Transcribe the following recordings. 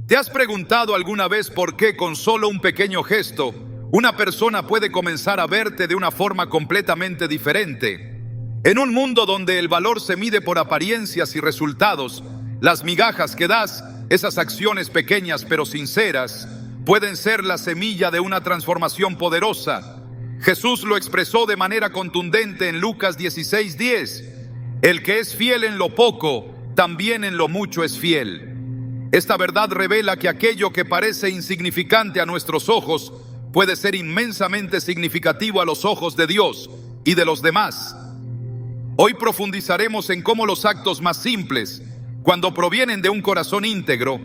¿Te has preguntado alguna vez por qué con solo un pequeño gesto una persona puede comenzar a verte de una forma completamente diferente? En un mundo donde el valor se mide por apariencias y resultados, las migajas que das, esas acciones pequeñas pero sinceras, pueden ser la semilla de una transformación poderosa. Jesús lo expresó de manera contundente en Lucas 16:10. El que es fiel en lo poco, también en lo mucho es fiel. Esta verdad revela que aquello que parece insignificante a nuestros ojos puede ser inmensamente significativo a los ojos de Dios y de los demás. Hoy profundizaremos en cómo los actos más simples, cuando provienen de un corazón íntegro,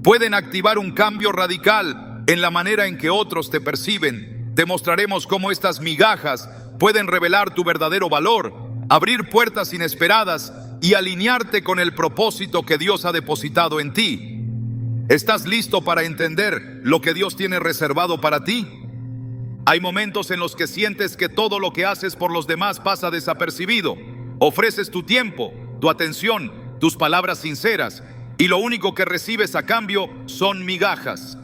pueden activar un cambio radical en la manera en que otros te perciben. Te mostraremos cómo estas migajas pueden revelar tu verdadero valor, abrir puertas inesperadas y alinearte con el propósito que Dios ha depositado en ti. ¿Estás listo para entender lo que Dios tiene reservado para ti? Hay momentos en los que sientes que todo lo que haces por los demás pasa desapercibido. Ofreces tu tiempo, tu atención, tus palabras sinceras, y lo único que recibes a cambio son migajas,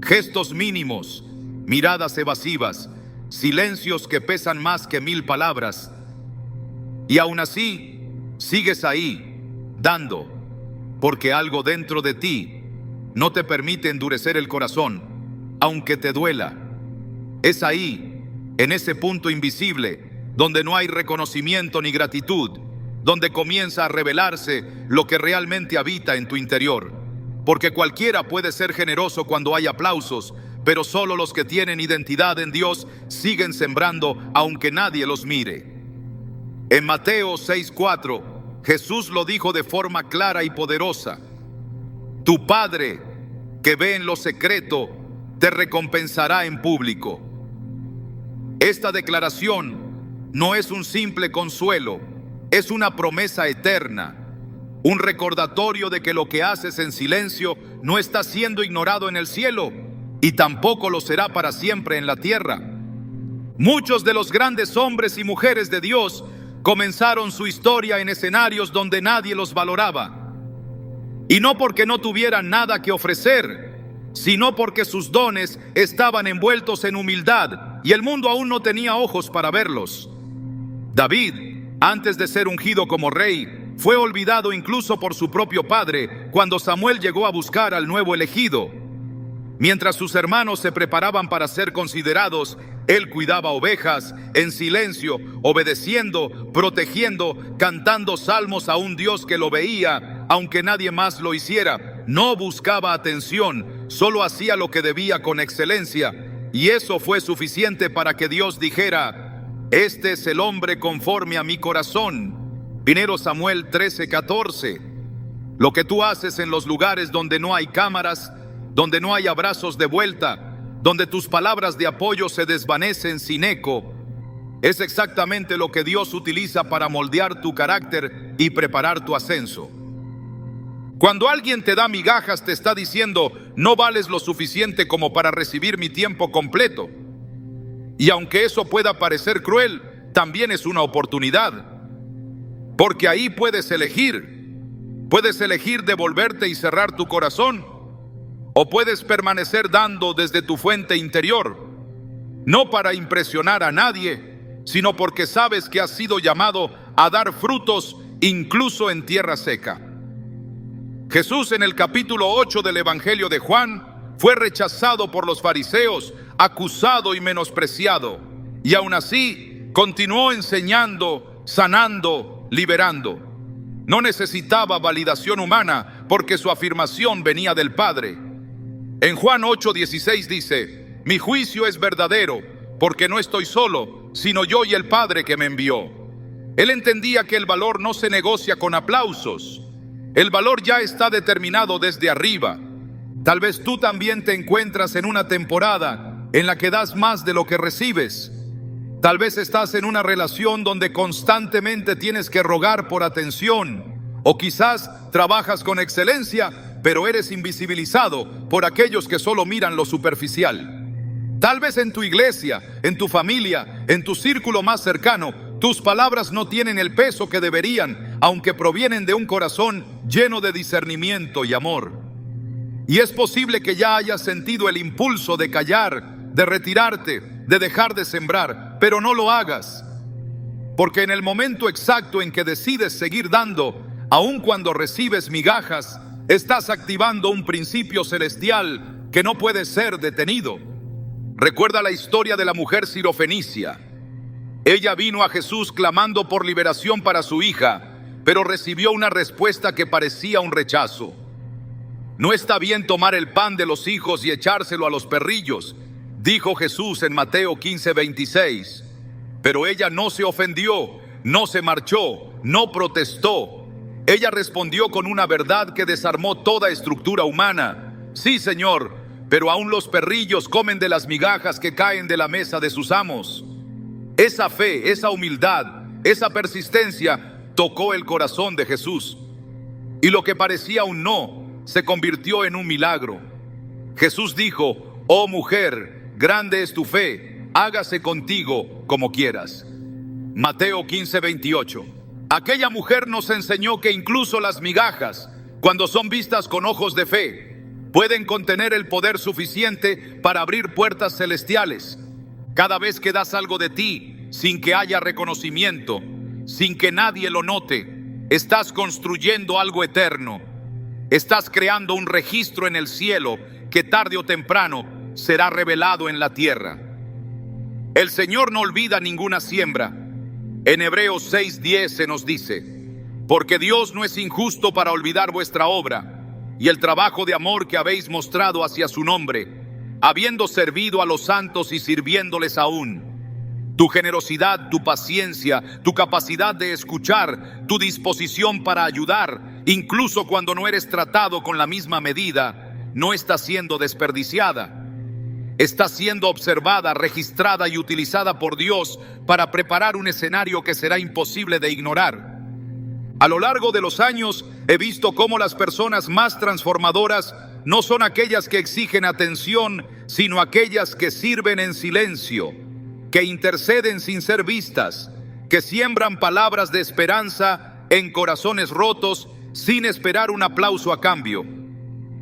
gestos mínimos, miradas evasivas, silencios que pesan más que 1000 palabras. Y aún así, sigues ahí, dando, porque algo dentro de ti no te permite endurecer el corazón, aunque te duela. Es ahí, en ese punto invisible, donde no hay reconocimiento ni gratitud, donde comienza a revelarse lo que realmente habita en tu interior. Porque cualquiera puede ser generoso cuando hay aplausos, pero solo los que tienen identidad en Dios siguen sembrando aunque nadie los mire. En Mateo 6:4, Jesús lo dijo de forma clara y poderosa: tu Padre, que ve en lo secreto, te recompensará en público. Esta declaración no es un simple consuelo, es una promesa eterna, un recordatorio de que lo que haces en silencio no está siendo ignorado en el cielo y tampoco lo será para siempre en la tierra. Muchos de los grandes hombres y mujeres de Dios comenzaron su historia en escenarios donde nadie los valoraba. Y no porque no tuvieran nada que ofrecer, sino porque sus dones estaban envueltos en humildad y el mundo aún no tenía ojos para verlos. David, antes de ser ungido como rey, fue olvidado incluso por su propio padre cuando Samuel llegó a buscar al nuevo elegido. Mientras sus hermanos se preparaban para ser considerados, él cuidaba ovejas en silencio, obedeciendo, protegiendo, cantando salmos a un Dios que lo veía, aunque nadie más lo hiciera. No buscaba atención, solo hacía lo que debía con excelencia. Y eso fue suficiente para que Dios dijera: este es el hombre conforme a mi corazón. 1 Samuel 13:14. Lo que tú haces en los lugares donde no hay cámaras, donde no hay abrazos de vuelta, donde tus palabras de apoyo se desvanecen sin eco, es exactamente lo que Dios utiliza para moldear tu carácter y preparar tu ascenso. Cuando alguien te da migajas, te está diciendo: no vales lo suficiente como para recibir mi tiempo completo. Y aunque eso pueda parecer cruel, también es una oportunidad. Porque ahí puedes elegir devolverte y cerrar tu corazón, o puedes permanecer dando desde tu fuente interior, no para impresionar a nadie, sino porque sabes que has sido llamado a dar frutos incluso en tierra seca. Jesús, en el capítulo 8 del Evangelio de Juan, fue rechazado por los fariseos, acusado y menospreciado, y aún así continuó enseñando, sanando, liberando. No necesitaba validación humana porque su afirmación venía del Padre. En Juan 8:16 dice: mi juicio es verdadero, porque no estoy solo, sino yo y el Padre que me envió. Él entendía que el valor no se negocia con aplausos. El valor ya está determinado desde arriba. Tal vez tú también te encuentras en una temporada en la que das más de lo que recibes. Tal vez estás en una relación donde constantemente tienes que rogar por atención, o quizás trabajas con excelencia, pero eres invisibilizado por aquellos que solo miran lo superficial. Tal vez en tu iglesia, en tu familia, en tu círculo más cercano, tus palabras no tienen el peso que deberían, aunque provienen de un corazón lleno de discernimiento y amor. Y es posible que ya hayas sentido el impulso de callar, de retirarte, de dejar de sembrar, pero no lo hagas. Porque en el momento exacto en que decides seguir dando, aun cuando recibes migajas, estás activando un principio celestial que no puede ser detenido. Recuerda la historia de la mujer sirofenicia. Ella vino a Jesús clamando por liberación para su hija, pero recibió una respuesta que parecía un rechazo. No está bien tomar el pan de los hijos y echárselo a los perrillos, dijo Jesús en Mateo 15:26. Pero ella no se ofendió, no se marchó, no protestó. Ella respondió con una verdad que desarmó toda estructura humana. Sí, Señor, pero aún los perrillos comen de las migajas que caen de la mesa de sus amos. Esa fe, esa humildad, esa persistencia tocó el corazón de Jesús. Y lo que parecía un no se convirtió en un milagro. Jesús dijo: oh mujer, grande es tu fe, hágase contigo como quieras. Mateo 15:28. Aquella mujer nos enseñó que incluso las migajas, cuando son vistas con ojos de fe, pueden contener el poder suficiente para abrir puertas celestiales. Cada vez que das algo de ti, sin que haya reconocimiento, sin que nadie lo note, estás construyendo algo eterno. Estás creando un registro en el cielo que tarde o temprano será revelado en la tierra. El Señor no olvida ninguna siembra. En Hebreos 6:10 se nos dice: porque Dios no es injusto para olvidar vuestra obra y el trabajo de amor que habéis mostrado hacia su nombre, habiendo servido a los santos y sirviéndoles aún. Tu generosidad, tu paciencia, tu capacidad de escuchar, tu disposición para ayudar, incluso cuando no eres tratado con la misma medida, no está siendo desperdiciada. Está siendo observada, registrada y utilizada por Dios para preparar un escenario que será imposible de ignorar. A lo largo de los años he visto cómo las personas más transformadoras no son aquellas que exigen atención, sino aquellas que sirven en silencio, que interceden sin ser vistas, que siembran palabras de esperanza en corazones rotos sin esperar un aplauso a cambio.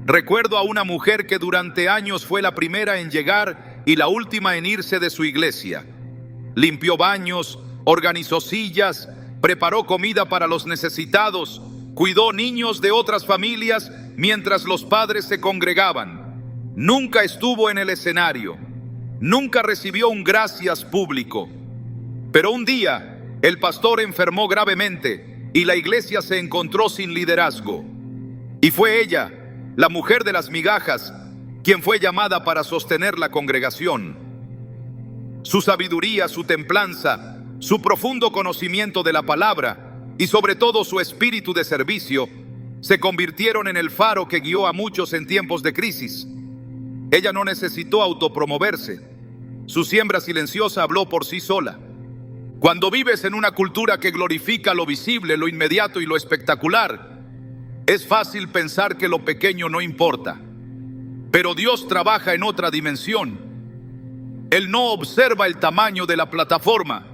Recuerdo a una mujer que durante años fue la primera en llegar y la última en irse de su iglesia. Limpió baños, organizó sillas, preparó comida para los necesitados, cuidó niños de otras familias mientras los padres se congregaban. Nunca estuvo en el escenario, nunca recibió un gracias público. Pero un día el pastor enfermó gravemente y la iglesia se encontró sin liderazgo. Y fue ella, la mujer de las migajas, quien fue llamada para sostener la congregación. Su sabiduría, su templanza, su profundo conocimiento de la palabra y sobre todo su espíritu de servicio se convirtieron en el faro que guió a muchos en tiempos de crisis. Ella no necesitó autopromoverse. Su siembra silenciosa habló por sí sola. Cuando vives en una cultura que glorifica lo visible, lo inmediato y lo espectacular, es fácil pensar que lo pequeño no importa. Pero Dios trabaja en otra dimensión. Él no observa el tamaño de la plataforma,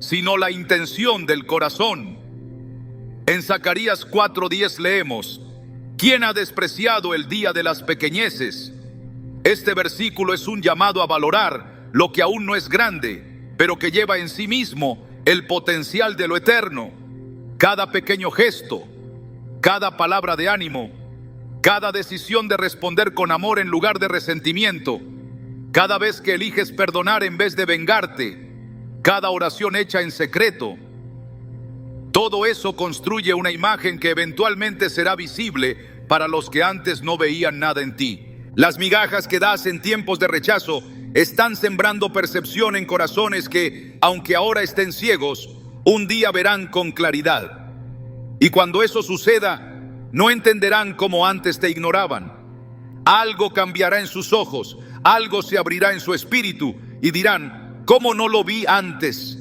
sino la intención del corazón. En Zacarías 4:10 leemos: ¿quién ha despreciado el día de las pequeñeces? Este versículo es un llamado a valorar lo que aún no es grande, pero que lleva en sí mismo el potencial de lo eterno. Cada pequeño gesto, cada palabra de ánimo, cada decisión de responder con amor en lugar de resentimiento, cada vez que eliges perdonar en vez de vengarte, cada oración hecha en secreto, todo eso construye una imagen que eventualmente será visible para los que antes no veían nada en ti. Las migajas que das en tiempos de rechazo están sembrando percepción en corazones que, aunque ahora estén ciegos, un día verán con claridad. Y cuando eso suceda, no entenderán como antes te ignoraban. Algo cambiará en sus ojos, algo se abrirá en su espíritu y dirán: ¿cómo no lo vi antes?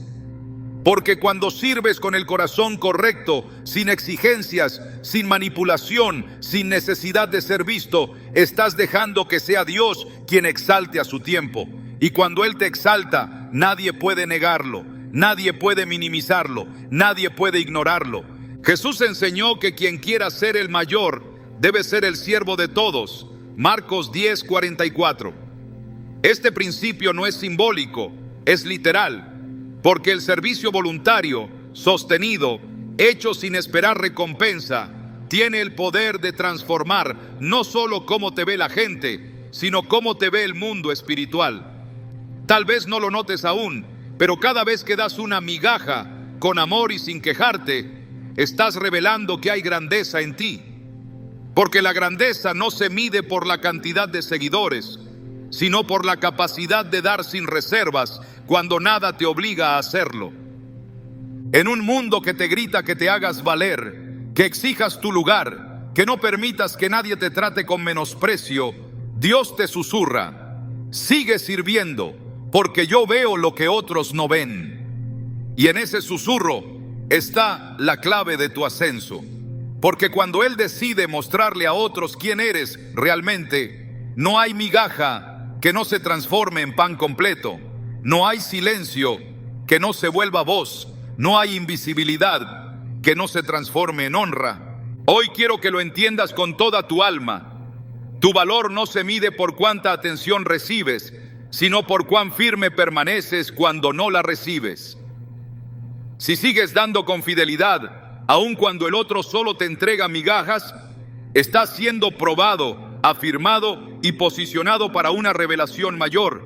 Porque cuando sirves con el corazón correcto, sin exigencias, sin manipulación, sin necesidad de ser visto, estás dejando que sea Dios quien exalte a su tiempo. Y cuando Él te exalta, nadie puede negarlo, nadie puede minimizarlo, nadie puede ignorarlo. Jesús enseñó que quien quiera ser el mayor debe ser el siervo de todos. Marcos 10:44. Este principio no es simbólico, es literal, porque el servicio voluntario, sostenido, hecho sin esperar recompensa, tiene el poder de transformar no solo cómo te ve la gente, sino cómo te ve el mundo espiritual. Tal vez no lo notes aún, pero cada vez que das una migaja con amor y sin quejarte, estás revelando que hay grandeza en ti. Porque la grandeza no se mide por la cantidad de seguidores, sino por la capacidad de dar sin reservas cuando nada te obliga a hacerlo. En un mundo que te grita que te hagas valer, que exijas tu lugar, que no permitas que nadie te trate con menosprecio, Dios te susurra: sigue sirviendo, porque yo veo lo que otros no ven. Y en ese susurro está la clave de tu ascenso. Porque cuando Él decide mostrarle a otros quién eres realmente, no hay migaja que no se transforme en pan completo. No hay silencio que no se vuelva voz. No hay invisibilidad que no se transforme en honra. Hoy quiero que lo entiendas con toda tu alma. Tu valor no se mide por cuánta atención recibes, sino por cuán firme permaneces cuando no la recibes. Si sigues dando con fidelidad, aun cuando el otro solo te entrega migajas, estás siendo probado, afirmado y posicionado para una revelación mayor.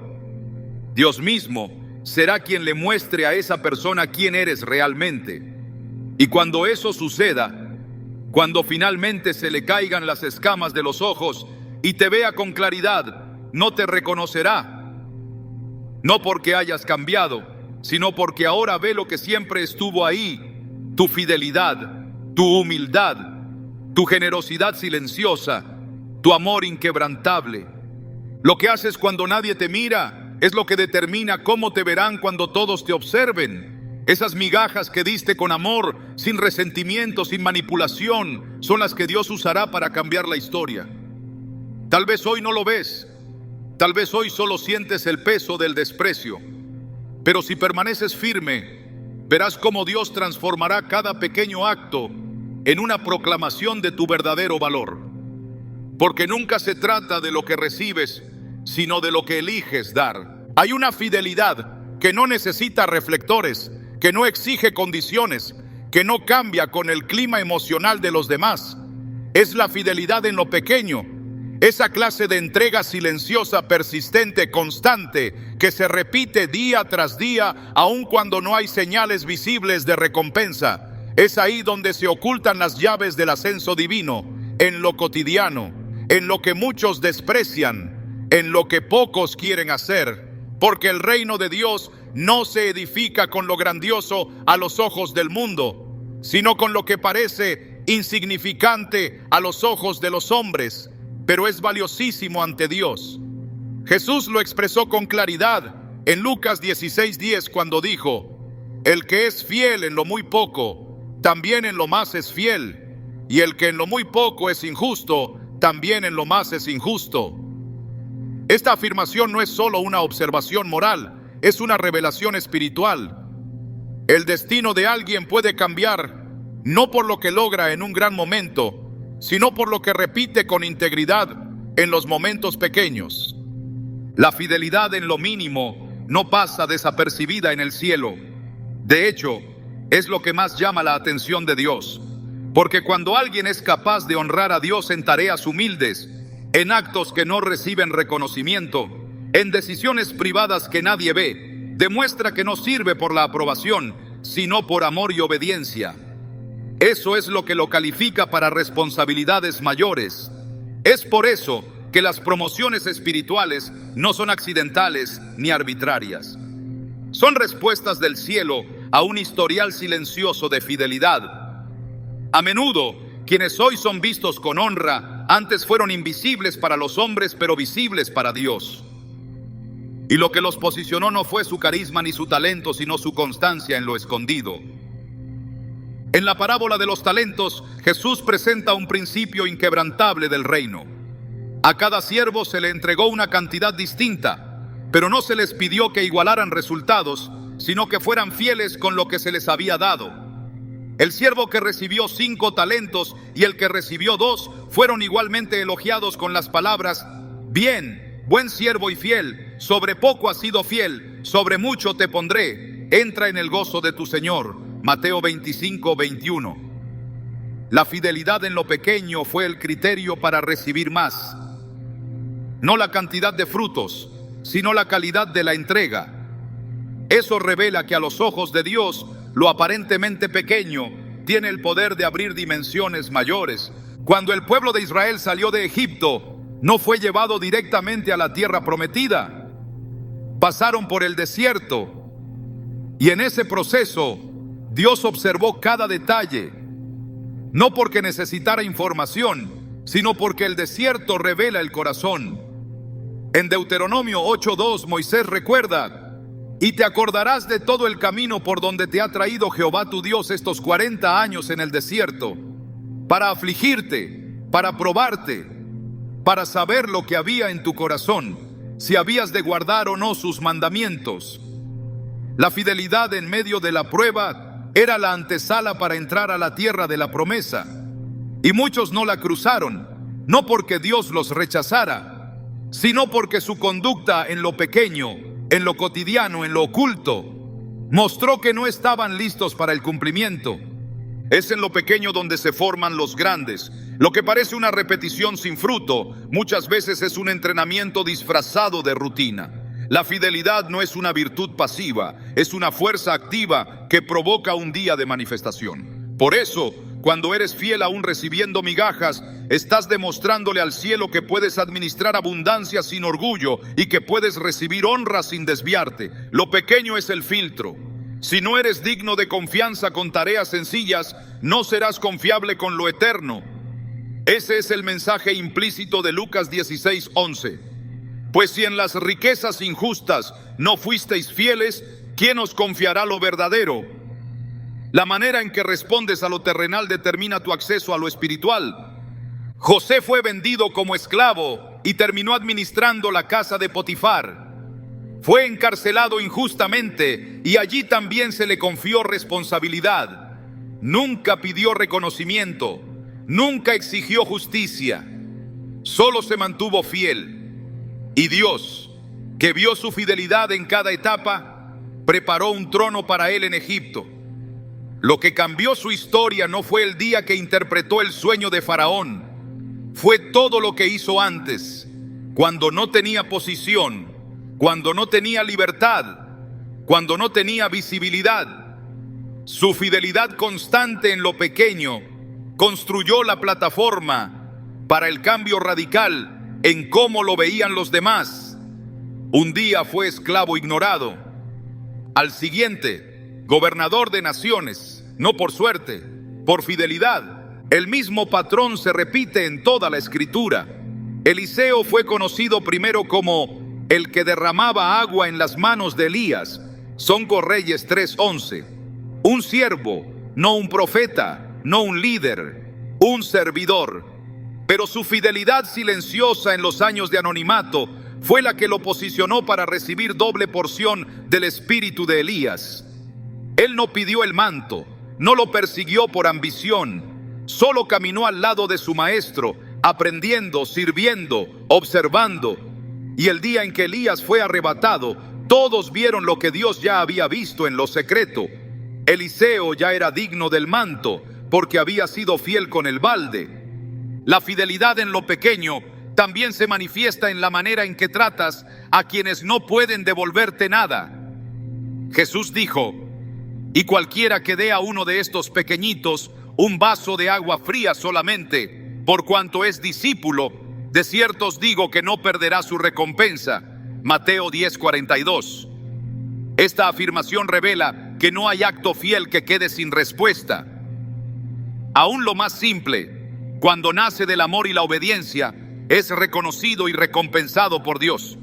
Dios mismo será quien le muestre a esa persona quién eres realmente. Y cuando eso suceda, cuando finalmente se le caigan las escamas de los ojos y te vea con claridad, no te reconocerá. No porque hayas cambiado, sino porque ahora ve lo que siempre estuvo ahí: tu fidelidad, tu humildad, tu generosidad silenciosa, tu amor inquebrantable. Lo que haces cuando nadie te mira es lo que determina cómo te verán cuando todos te observen. Esas migajas que diste con amor, sin resentimiento, sin manipulación, son las que Dios usará para cambiar la historia. Tal vez hoy no lo ves, tal vez hoy solo sientes el peso del desprecio, pero si permaneces firme, verás cómo Dios transformará cada pequeño acto en una proclamación de tu verdadero valor. Porque nunca se trata de lo que recibes, sino de lo que eliges dar. Hay una fidelidad que no necesita reflectores, que no exige condiciones, que no cambia con el clima emocional de los demás. Es la fidelidad en lo pequeño, esa clase de entrega silenciosa, persistente, constante, que se repite día tras día, aun cuando no hay señales visibles de recompensa. Es ahí donde se ocultan las llaves del ascenso divino, en lo cotidiano, en lo que muchos desprecian, en lo que pocos quieren hacer. Porque el reino de Dios no se edifica con lo grandioso a los ojos del mundo, sino con lo que parece insignificante a los ojos de los hombres, pero es valiosísimo ante Dios. Jesús lo expresó con claridad en Lucas 16:10 cuando dijo: el que es fiel en lo muy poco, también en lo más es fiel, y el que en lo muy poco es injusto, también en lo más es injusto. Esta afirmación no es solo una observación moral, es una revelación espiritual. El destino de alguien puede cambiar no por lo que logra en un gran momento, sino por lo que repite con integridad en los momentos pequeños. La fidelidad en lo mínimo no pasa desapercibida en el cielo. De hecho, es lo que más llama la atención de Dios. Porque cuando alguien es capaz de honrar a Dios en tareas humildes, en actos que no reciben reconocimiento, en decisiones privadas que nadie ve, demuestra que no sirve por la aprobación, sino por amor y obediencia. Eso es lo que lo califica para responsabilidades mayores. Es por eso que las promociones espirituales no son accidentales ni arbitrarias. Son respuestas del cielo a un historial silencioso de fidelidad. A menudo, quienes hoy son vistos con honra, antes fueron invisibles para los hombres, pero visibles para Dios. Y lo que los posicionó no fue su carisma ni su talento, sino su constancia en lo escondido. En la parábola de los talentos, Jesús presenta un principio inquebrantable del reino. A cada siervo se le entregó una cantidad distinta, pero no se les pidió que igualaran resultados, sino que fueran fieles con lo que se les había dado. El siervo que recibió 5 talentos y el que recibió 2 fueron igualmente elogiados con las palabras: bien, buen siervo y fiel, sobre poco has sido fiel, sobre mucho te pondré, entra en el gozo de tu Señor. Mateo 25:21. La fidelidad en lo pequeño fue el criterio para recibir más. No la cantidad de frutos, sino la calidad de la entrega. Eso revela que a los ojos de Dios, lo aparentemente pequeño tiene el poder de abrir dimensiones mayores. Cuando el pueblo de Israel salió de Egipto, no fue llevado directamente a la tierra prometida. Pasaron por el desierto y en ese proceso Dios observó cada detalle, no porque necesitara información, sino porque el desierto revela el corazón. En Deuteronomio 8:2 Moisés recuerda: y te acordarás de todo el camino por donde te ha traído Jehová tu Dios estos 40 años en el desierto, para afligirte, para probarte, para saber lo que había en tu corazón, si habías de guardar o no sus mandamientos. La fidelidad en medio de la prueba era la antesala para entrar a la tierra de la promesa. Y muchos no la cruzaron, no porque Dios los rechazara, sino porque su conducta en lo pequeño, en lo cotidiano, en lo oculto, mostró que no estaban listos para el cumplimiento. Es en lo pequeño donde se forman los grandes. Lo que parece una repetición sin fruto, muchas veces es un entrenamiento disfrazado de rutina. La fidelidad no es una virtud pasiva, es una fuerza activa que provoca un día de manifestación. Por eso, cuando eres fiel aún recibiendo migajas, estás demostrándole al cielo que puedes administrar abundancia sin orgullo y que puedes recibir honra sin desviarte. Lo pequeño es el filtro. Si no eres digno de confianza con tareas sencillas, no serás confiable con lo eterno. Ese es el mensaje implícito de Lucas 16:11. Pues si en las riquezas injustas no fuisteis fieles, ¿quién os confiará lo verdadero? La manera en que respondes a lo terrenal determina tu acceso a lo espiritual. José fue vendido como esclavo y terminó administrando la casa de Potifar. Fue encarcelado injustamente y allí también se le confió responsabilidad. Nunca pidió reconocimiento, nunca exigió justicia, solo se mantuvo fiel. Y Dios, que vio su fidelidad en cada etapa, preparó un trono para él en Egipto. Lo que cambió su historia no fue el día que interpretó el sueño de Faraón, fue todo lo que hizo antes, cuando no tenía posición, cuando no tenía libertad, cuando no tenía visibilidad. Su fidelidad constante en lo pequeño construyó la plataforma para el cambio radical en cómo lo veían los demás. Un día fue esclavo ignorado, al siguiente gobernador de naciones, no por suerte, por fidelidad. El mismo patrón se repite en toda la escritura. Eliseo fue conocido primero como el que derramaba agua en las manos de Elías. Sonco Reyes 3:11. Un siervo, no un profeta, no un líder, un servidor. Pero su fidelidad silenciosa en los años de anonimato fue la que lo posicionó para recibir doble porción del espíritu de Elías. Él no pidió el manto, no lo persiguió por ambición, solo caminó al lado de su maestro, aprendiendo, sirviendo, observando. Y el día en que Elías fue arrebatado, todos vieron lo que Dios ya había visto en lo secreto. Eliseo ya era digno del manto, porque había sido fiel con el balde. La fidelidad en lo pequeño también se manifiesta en la manera en que tratas a quienes no pueden devolverte nada. Jesús dijo: y cualquiera que dé a uno de estos pequeñitos un vaso de agua fría solamente, por cuanto es discípulo, de cierto os digo que no perderá su recompensa. Mateo 10:42. Esta afirmación revela que no hay acto fiel que quede sin respuesta. Aún lo más simple, cuando nace del amor y la obediencia, es reconocido y recompensado por Dios.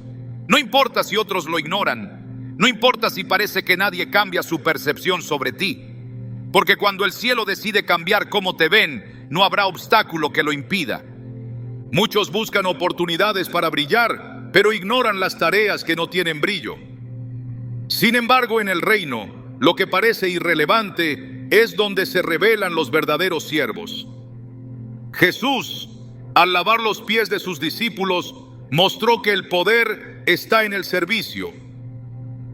No importa si otros lo ignoran, no importa si parece que nadie cambia su percepción sobre ti, porque cuando el cielo decide cambiar cómo te ven, no habrá obstáculo que lo impida. Muchos buscan oportunidades para brillar, pero ignoran las tareas que no tienen brillo. Sin embargo, en el reino, lo que parece irrelevante es donde se revelan los verdaderos siervos. Jesús, al lavar los pies de sus discípulos, mostró que el poder está en el servicio.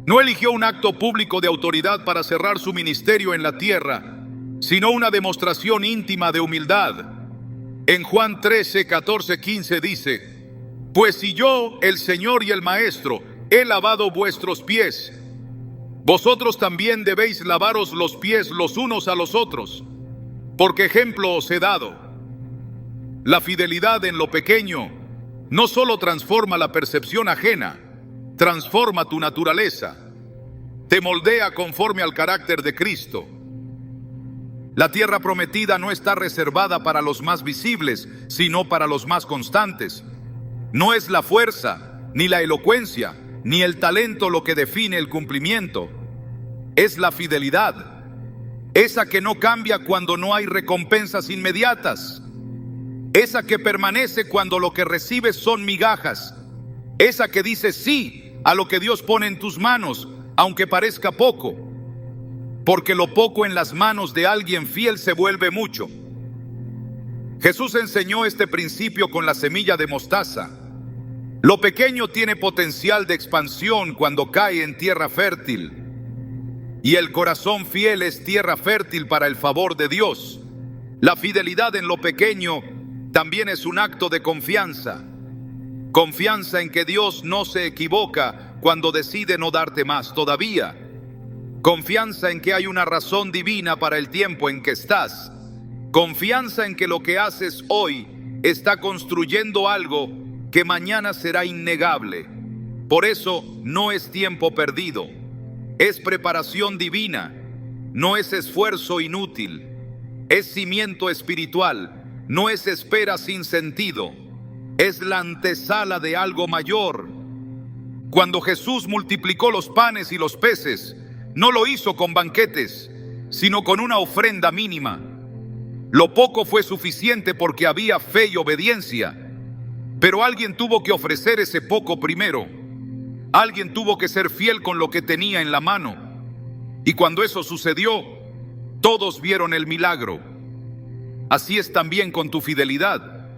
No eligió un acto público de autoridad para cerrar su ministerio en la tierra, sino una demostración íntima de humildad. En Juan 13, 14, 15 dice: pues si yo, el Señor y el Maestro, he lavado vuestros pies, vosotros también debéis lavaros los pies los unos a los otros, porque ejemplo os he dado. La fidelidad en lo pequeño no solo transforma la percepción ajena, transforma tu naturaleza, te moldea conforme al carácter de Cristo. La tierra prometida no está reservada para los más visibles, sino para los más constantes. No es la fuerza, ni la elocuencia, ni el talento lo que define el cumplimiento. Es la fidelidad, esa que no cambia cuando no hay recompensas inmediatas, esa que permanece cuando lo que recibes son migajas, esa que dice sí a lo que Dios pone en tus manos, aunque parezca poco, porque lo poco en las manos de alguien fiel se vuelve mucho. Jesús enseñó este principio con la semilla de mostaza. Lo pequeño tiene potencial de expansión cuando cae en tierra fértil, y el corazón fiel es tierra fértil para el favor de Dios. La fidelidad en lo pequeño también es un acto de confianza. Confianza en que Dios no se equivoca cuando decide no darte más todavía. Confianza en que hay una razón divina para el tiempo en que estás. Confianza en que lo que haces hoy está construyendo algo que mañana será innegable. Por eso no es tiempo perdido, es preparación divina, no es esfuerzo inútil, es cimiento espiritual, no es espera sin sentido, es la antesala de algo mayor. Cuando Jesús multiplicó los panes y los peces, no lo hizo con banquetes, sino con una ofrenda mínima. Lo poco fue suficiente porque había fe y obediencia. Pero alguien tuvo que ofrecer ese poco primero. Alguien tuvo que ser fiel con lo que tenía en la mano. Y cuando eso sucedió, todos vieron el milagro. Así es también con tu fidelidad.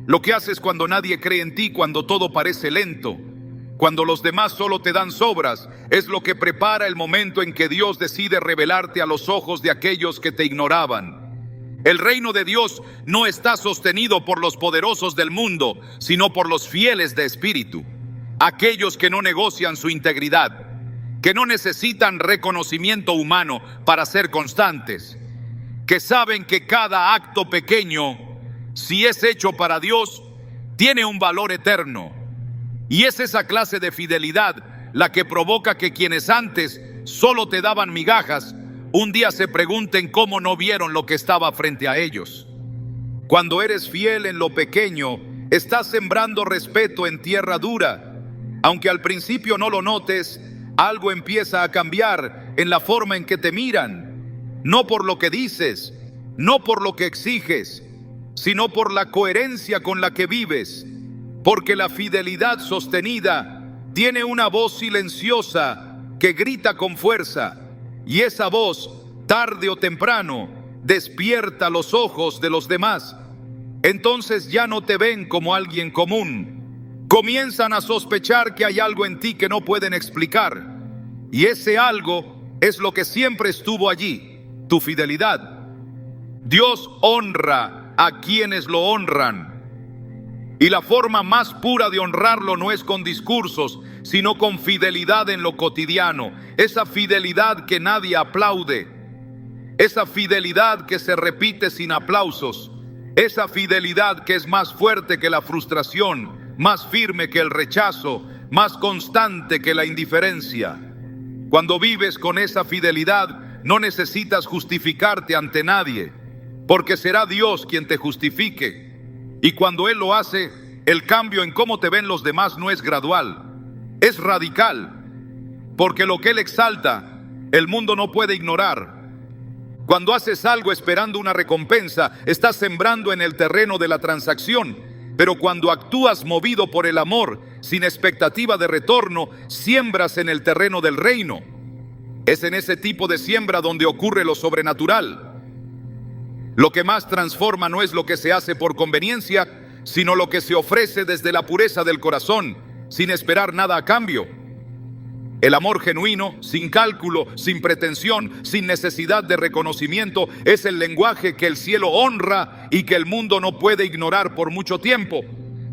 Lo que haces cuando nadie cree en ti, cuando todo parece lento, cuando los demás solo te dan sobras, es lo que prepara el momento en que Dios decide revelarte a los ojos de aquellos que te ignoraban. El reino de Dios no está sostenido por los poderosos del mundo, sino por los fieles de espíritu, aquellos que no negocian su integridad, que no necesitan reconocimiento humano para ser constantes, que saben que cada acto pequeño, si es hecho para Dios, tiene un valor eterno. Y es esa clase de fidelidad la que provoca que quienes antes solo te daban migajas, un día se pregunten cómo no vieron lo que estaba frente a ellos. Cuando eres fiel en lo pequeño, estás sembrando respeto en tierra dura. Aunque al principio no lo notes, algo empieza a cambiar en la forma en que te miran. No por lo que dices, no por lo que exiges, sino por la coherencia con la que vives. Porque la fidelidad sostenida tiene una voz silenciosa que grita con fuerza. Y esa voz, tarde o temprano, despierta los ojos de los demás. Entonces ya no te ven como alguien común. Comienzan a sospechar que hay algo en ti que no pueden explicar. Y ese algo es lo que siempre estuvo allí, tu fidelidad. Dios honra a quienes lo honran. Y la forma más pura de honrarlo no es con discursos, sino con fidelidad en lo cotidiano. Esa fidelidad que nadie aplaude, esa fidelidad que se repite sin aplausos, esa fidelidad que es más fuerte que la frustración, más firme que el rechazo, más constante que la indiferencia. Cuando vives con esa fidelidad, no necesitas justificarte ante nadie, porque será Dios quien te justifique. Y cuando Él lo hace, el cambio en cómo te ven los demás no es gradual, es radical, porque lo que Él exalta, el mundo no puede ignorar. Cuando haces algo esperando una recompensa, estás sembrando en el terreno de la transacción, pero cuando actúas movido por el amor, sin expectativa de retorno, siembras en el terreno del reino. Es en ese tipo de siembra donde ocurre lo sobrenatural. Lo que más transforma no es lo que se hace por conveniencia, sino lo que se ofrece desde la pureza del corazón, sin esperar nada a cambio. El amor genuino, sin cálculo, sin pretensión, sin necesidad de reconocimiento, es el lenguaje que el cielo honra y que el mundo no puede ignorar por mucho tiempo.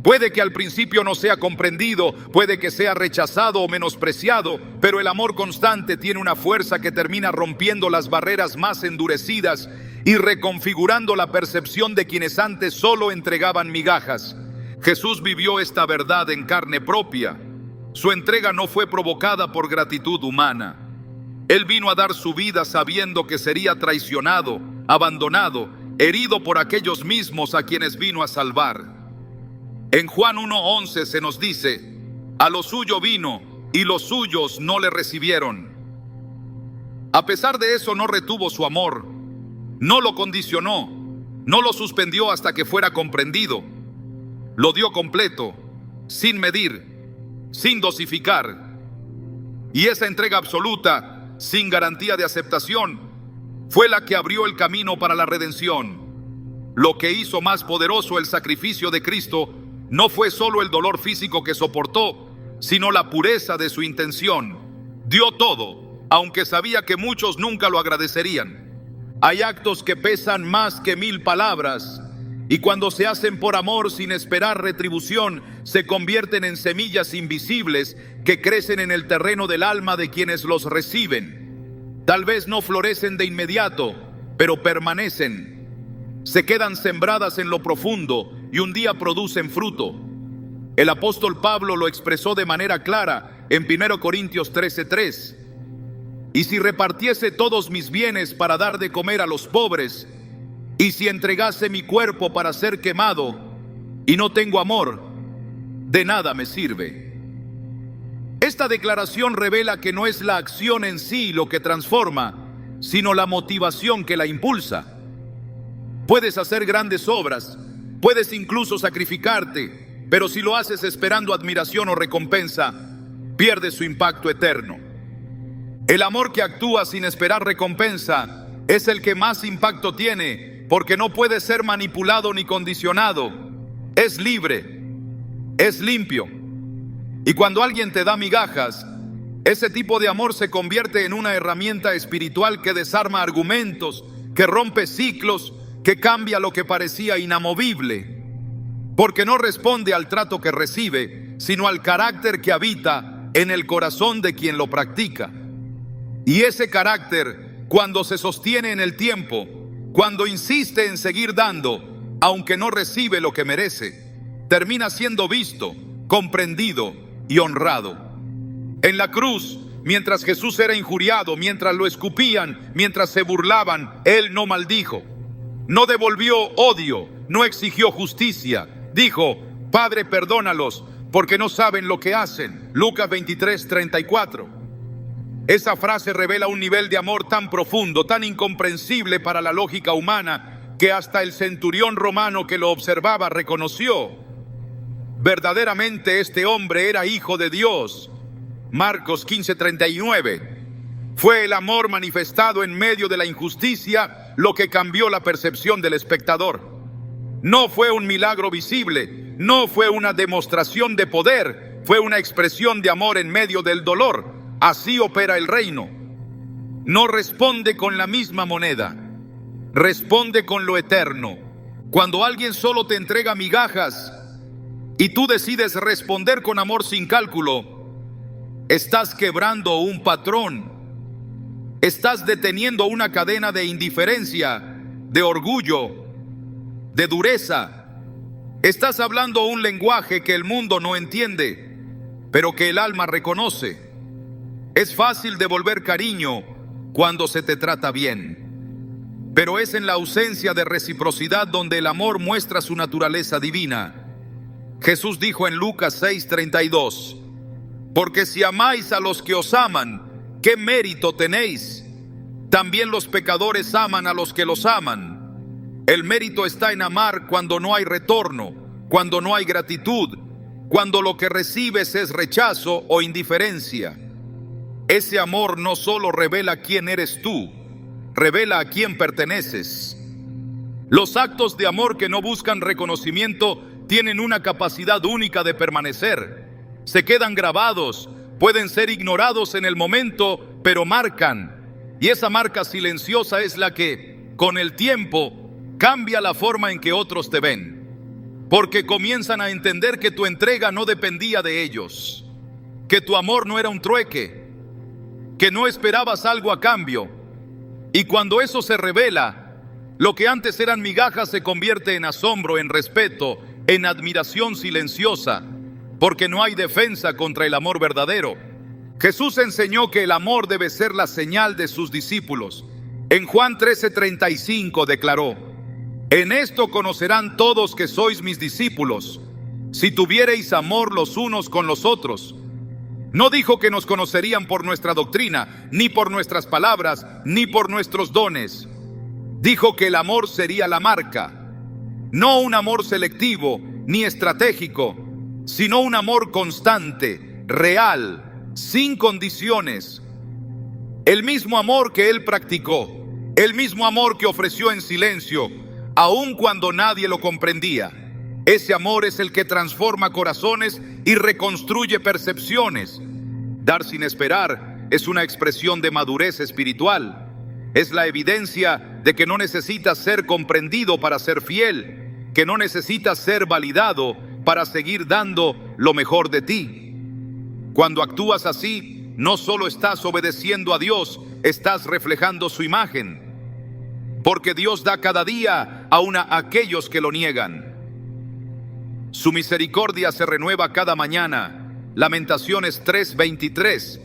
Puede que al principio no sea comprendido, puede que sea rechazado o menospreciado, pero el amor constante tiene una fuerza que termina rompiendo las barreras más endurecidas y reconfigurando la percepción de quienes antes solo entregaban migajas. Jesús vivió esta verdad en carne propia. Su entrega no fue provocada por gratitud humana. Él vino a dar su vida sabiendo que sería traicionado, abandonado, herido por aquellos mismos a quienes vino a salvar. En Juan 1:11 se nos dice: a lo suyo vino y los suyos no le recibieron. A pesar de eso no retuvo su amor, no lo condicionó, no lo suspendió hasta que fuera comprendido. Lo dio completo, sin medir, sin dosificar. Y esa entrega absoluta, sin garantía de aceptación, fue la que abrió el camino para la redención. Lo que hizo más poderoso el sacrificio de Cristo no fue solo el dolor físico que soportó, sino la pureza de su intención. Dio todo, aunque sabía que muchos nunca lo agradecerían. Hay actos que pesan más que 1000 palabras, y cuando se hacen por amor sin esperar retribución, se convierten en semillas invisibles que crecen en el terreno del alma de quienes los reciben. Tal vez no florecen de inmediato, pero permanecen. Se quedan sembradas en lo profundo y un día producen fruto. El apóstol Pablo lo expresó de manera clara en 1 Corintios 13:3. Y si repartiese todos mis bienes para dar de comer a los pobres, y si entregase mi cuerpo para ser quemado, y no tengo amor, de nada me sirve. Esta declaración revela que no es la acción en sí lo que transforma, sino la motivación que la impulsa. Puedes hacer grandes obras, puedes incluso sacrificarte, pero si lo haces esperando admiración o recompensa, pierde su impacto eterno. El amor que actúa sin esperar recompensa es el que más impacto tiene, porque no puede ser manipulado ni condicionado. Es libre, es limpio. Y cuando alguien te da migajas, ese tipo de amor se convierte en una herramienta espiritual que desarma argumentos, que rompe ciclos, que cambia lo que parecía inamovible, porque no responde al trato que recibe, sino al carácter que habita en el corazón de quien lo practica. Y ese carácter, cuando se sostiene en el tiempo, cuando insiste en seguir dando, aunque no recibe lo que merece, termina siendo visto, comprendido y honrado. En la cruz, mientras Jesús era injuriado, mientras lo escupían, mientras se burlaban, Él no maldijo. No devolvió odio, no exigió justicia. Dijo: Padre, perdónalos, porque no saben lo que hacen. Lucas 23:34. Esa frase revela un nivel de amor tan profundo, tan incomprensible para la lógica humana, que hasta el centurión romano que lo observaba reconoció. Verdaderamente este hombre era hijo de Dios. Marcos 15:39. Fue el amor manifestado en medio de la injusticia lo que cambió la percepción del espectador. No fue un milagro visible, no fue una demostración de poder, fue una expresión de amor en medio del dolor. Así opera el reino. No responde con la misma moneda, responde con lo eterno. Cuando alguien solo te entrega migajas y tú decides responder con amor sin cálculo, estás quebrando un patrón. Estás deteniendo una cadena de indiferencia, de orgullo, de dureza. Estás hablando un lenguaje que el mundo no entiende, pero que el alma reconoce. Es fácil devolver cariño cuando se te trata bien, pero es en la ausencia de reciprocidad donde el amor muestra su naturaleza divina. Jesús dijo en Lucas 6:32: porque si amáis a los que os aman, ¿qué mérito tenéis? También los pecadores aman a los que los aman. El mérito está en amar cuando no hay retorno, cuando no hay gratitud, cuando lo que recibes es rechazo o indiferencia. Ese amor no solo revela quién eres tú, revela a quién perteneces. Los actos de amor que no buscan reconocimiento tienen una capacidad única de permanecer. Se quedan grabados, pueden ser ignorados en el momento, pero marcan. Y esa marca silenciosa es la que, con el tiempo, cambia la forma en que otros te ven. Porque comienzan a entender que tu entrega no dependía de ellos, que tu amor no era un trueque, que no esperabas algo a cambio. Y cuando eso se revela, lo que antes eran migajas se convierte en asombro, en respeto, en admiración silenciosa, porque no hay defensa contra el amor verdadero. Jesús enseñó que el amor debe ser la señal de sus discípulos. En Juan 13:35 declaró: en esto conocerán todos que sois mis discípulos, si tuviereis amor los unos con los otros. No dijo que nos conocerían por nuestra doctrina, ni por nuestras palabras, ni por nuestros dones. Dijo que el amor sería la marca. No un amor selectivo ni estratégico, sino un amor constante, real, sin condiciones. El mismo amor que Él practicó, el mismo amor que ofreció en silencio, aun cuando nadie lo comprendía. Ese amor es el que transforma corazones y reconstruye percepciones. Dar sin esperar es una expresión de madurez espiritual. Es la evidencia de que no necesitas ser comprendido para ser fiel, que no necesitas ser validado para seguir dando lo mejor de ti. Cuando actúas así, no solo estás obedeciendo a Dios, estás reflejando su imagen. Porque Dios da cada día aún a aquellos que lo niegan. Su misericordia se renueva cada mañana. Lamentaciones 3:23.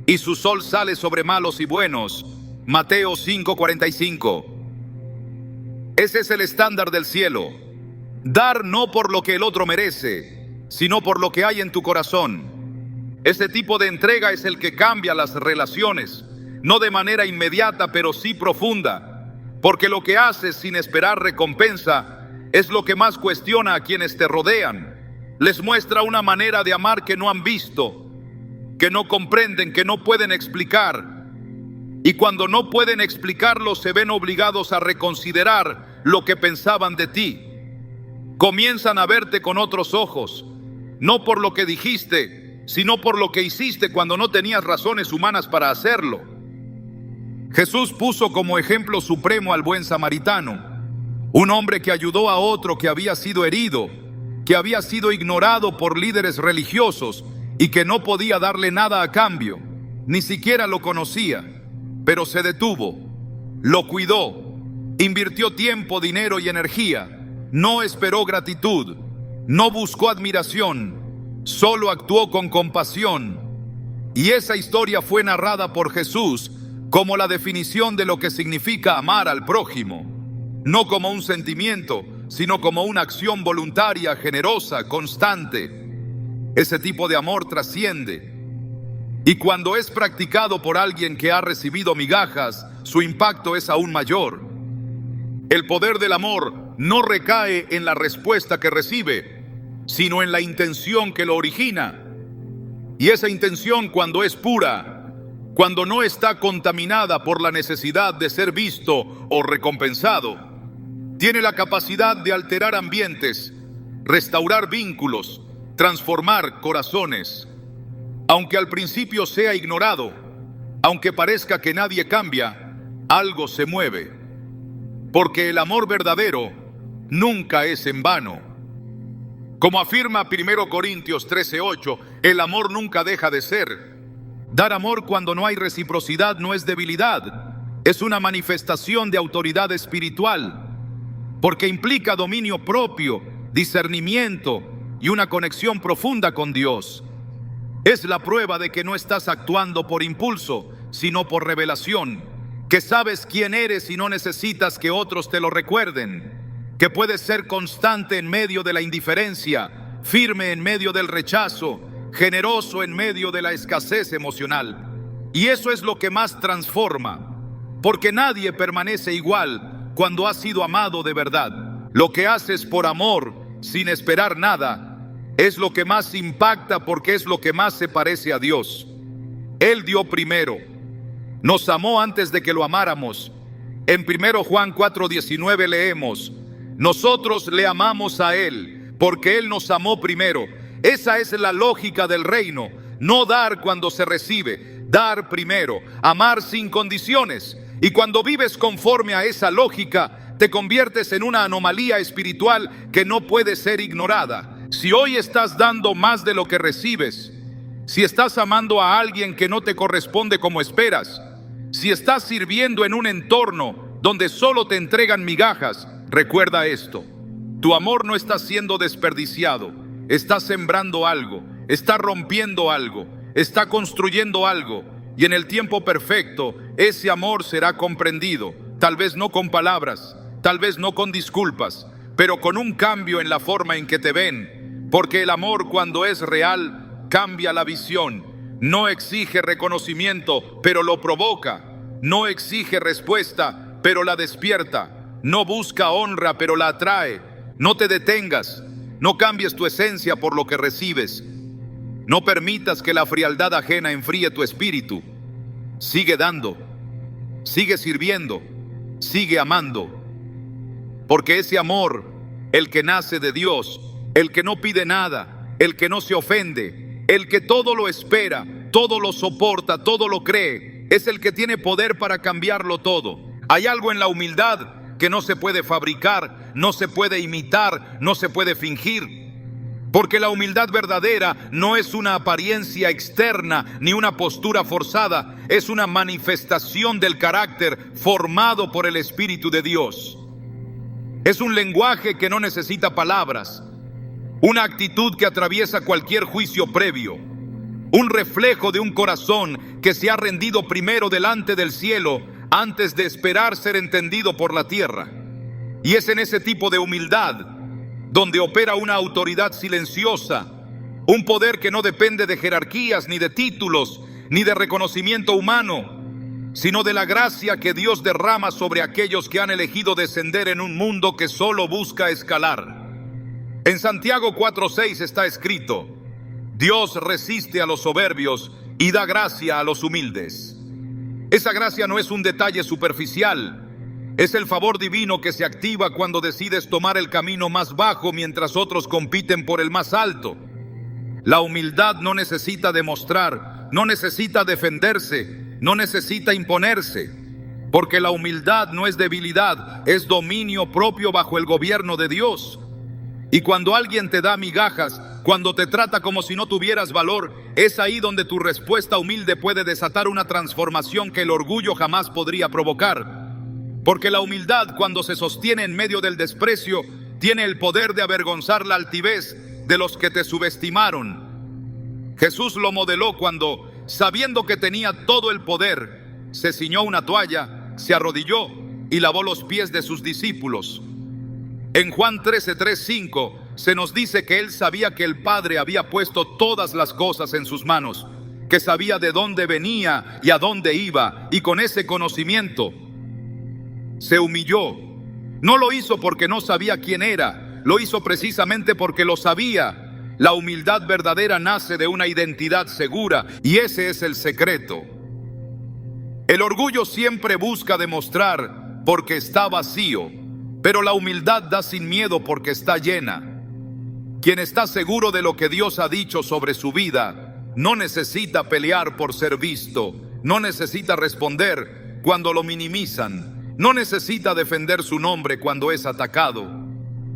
Y su sol sale sobre malos y buenos. Mateo 5:45. Ese es el estándar del cielo. Dar no por lo que el otro merece, sino por lo que hay en tu corazón. Ese tipo de entrega es el que cambia las relaciones, no de manera inmediata, pero sí profunda. Porque lo que haces sin esperar recompensa es lo que más cuestiona a quienes te rodean. Les muestra una manera de amar que no han visto, que no comprenden, que no pueden explicar. Y cuando no pueden explicarlo, se ven obligados a reconsiderar lo que pensaban de ti. Comienzan a verte con otros ojos, no por lo que dijiste, sino por lo que hiciste cuando no tenías razones humanas para hacerlo. Jesús puso como ejemplo supremo al buen samaritano, un hombre que ayudó a otro que había sido herido, que había sido ignorado por líderes religiosos y que no podía darle nada a cambio, ni siquiera lo conocía, pero se detuvo, lo cuidó, invirtió tiempo, dinero y energía, no esperó gratitud, no buscó admiración, solo actuó con compasión. Y esa historia fue narrada por Jesús como la definición de lo que significa amar al prójimo. No como un sentimiento, sino como una acción voluntaria, generosa, constante. Ese tipo de amor trasciende. Y cuando es practicado por alguien que ha recibido migajas, su impacto es aún mayor. El poder del amor no recae en la respuesta que recibe, sino en la intención que lo origina. Y esa intención, cuando es pura, cuando no está contaminada por la necesidad de ser visto o recompensado, tiene la capacidad de alterar ambientes, restaurar vínculos, transformar corazones. Aunque al principio sea ignorado, aunque parezca que nadie cambia, algo se mueve. Porque el amor verdadero nunca es en vano. Como afirma 1 Corintios 13:8, el amor nunca deja de ser. Dar amor cuando no hay reciprocidad no es debilidad, es una manifestación de autoridad espiritual. Porque implica dominio propio, discernimiento y una conexión profunda con Dios. Es la prueba de que no estás actuando por impulso, sino por revelación, que sabes quién eres y no necesitas que otros te lo recuerden, que puedes ser constante en medio de la indiferencia, firme en medio del rechazo, generoso en medio de la escasez emocional. Y eso es lo que más transforma, porque nadie permanece igual cuando has sido amado de verdad. Lo que haces por amor, sin esperar nada, es lo que más impacta porque es lo que más se parece a Dios. Él dio primero. Nos amó antes de que lo amáramos. En 1 Juan 4:19 leemos: nosotros le amamos a Él porque Él nos amó primero. Esa es la lógica del reino. No dar cuando se recibe, dar primero, amar sin condiciones. Y cuando vives conforme a esa lógica, te conviertes en una anomalía espiritual que no puede ser ignorada. Si hoy estás dando más de lo que recibes, si estás amando a alguien que no te corresponde como esperas, si estás sirviendo en un entorno donde solo te entregan migajas, recuerda esto: tu amor no está siendo desperdiciado, está sembrando algo, está rompiendo algo, está construyendo algo, y en el tiempo perfecto ese amor será comprendido, tal vez no con palabras, tal vez no con disculpas, pero con un cambio en la forma en que te ven, porque el amor, cuando es real, cambia la visión. No exige reconocimiento, pero lo provoca. No exige respuesta, pero la despierta. No busca honra, pero la atrae. No te detengas. No cambies tu esencia por lo que recibes. No permitas que la frialdad ajena enfríe tu espíritu. Sigue dando. Sigue sirviendo. Sigue amando. Porque ese amor, el que nace de Dios, el que no pide nada, el que no se ofende, el que todo lo espera, todo lo soporta, todo lo cree, es el que tiene poder para cambiarlo todo. Hay algo en la humildad que no se puede fabricar, no se puede imitar, no se puede fingir. Porque la humildad verdadera no es una apariencia externa ni una postura forzada, es una manifestación del carácter formado por el Espíritu de Dios. Es un lenguaje que no necesita palabras, una actitud que atraviesa cualquier juicio previo, un reflejo de un corazón que se ha rendido primero delante del cielo antes de esperar ser entendido por la tierra. Y es en ese tipo de humildad donde opera una autoridad silenciosa, un poder que no depende de jerarquías, ni de títulos, ni de reconocimiento humano, sino de la gracia que Dios derrama sobre aquellos que han elegido descender en un mundo que solo busca escalar. En Santiago 4:6 está escrito: Dios resiste a los soberbios y da gracia a los humildes. Esa gracia no es un detalle superficial, es el favor divino que se activa cuando decides tomar el camino más bajo mientras otros compiten por el más alto. La humildad no necesita demostrar, no necesita defenderse, no necesita imponerse, porque la humildad no es debilidad, es dominio propio bajo el gobierno de Dios. Y cuando alguien te da migajas, cuando te trata como si no tuvieras valor, es ahí donde tu respuesta humilde puede desatar una transformación que el orgullo jamás podría provocar. Porque la humildad, cuando se sostiene en medio del desprecio, tiene el poder de avergonzar la altivez de los que te subestimaron. Jesús lo modeló cuando, sabiendo que tenía todo el poder, se ciñó una toalla, se arrodilló y lavó los pies de sus discípulos. En Juan 13:3-5 se nos dice que él sabía que el Padre había puesto todas las cosas en sus manos, que sabía de dónde venía y a dónde iba, y con ese conocimiento se humilló. No lo hizo porque no sabía quién era, lo hizo precisamente porque lo sabía. La humildad verdadera nace de una identidad segura, y ese es el secreto. El orgullo siempre busca demostrar porque está vacío, pero la humildad da sin miedo porque está llena. Quien está seguro de lo que Dios ha dicho sobre su vida, no necesita pelear por ser visto, no necesita responder cuando lo minimizan, no necesita defender su nombre cuando es atacado,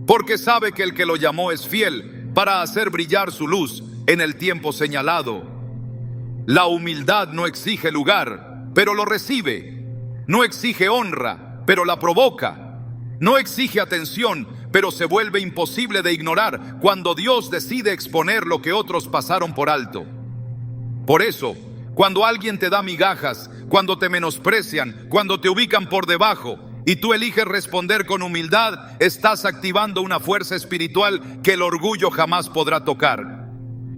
porque sabe que el que lo llamó es fiel para hacer brillar su luz en el tiempo señalado. La humildad no exige lugar, pero lo recibe. No exige honra, pero la provoca. No exige atención, pero se vuelve imposible de ignorar cuando Dios decide exponer lo que otros pasaron por alto. Por eso, cuando alguien te da migajas, cuando te menosprecian, cuando te ubican por debajo, y tú eliges responder con humildad, estás activando una fuerza espiritual que el orgullo jamás podrá tocar.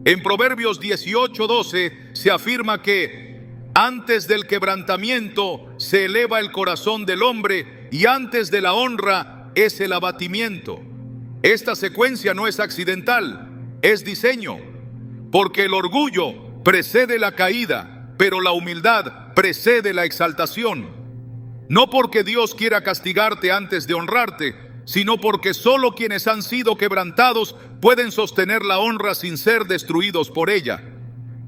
En Proverbios 18:12 se afirma que antes del quebrantamiento se eleva el corazón del hombre, y antes de la honra es el abatimiento. Esta secuencia no es accidental, es diseño, porque el orgullo precede la caída, pero la humildad precede la exaltación. No porque Dios quiera castigarte antes de honrarte, sino porque solo quienes han sido quebrantados pueden sostener la honra sin ser destruidos por ella.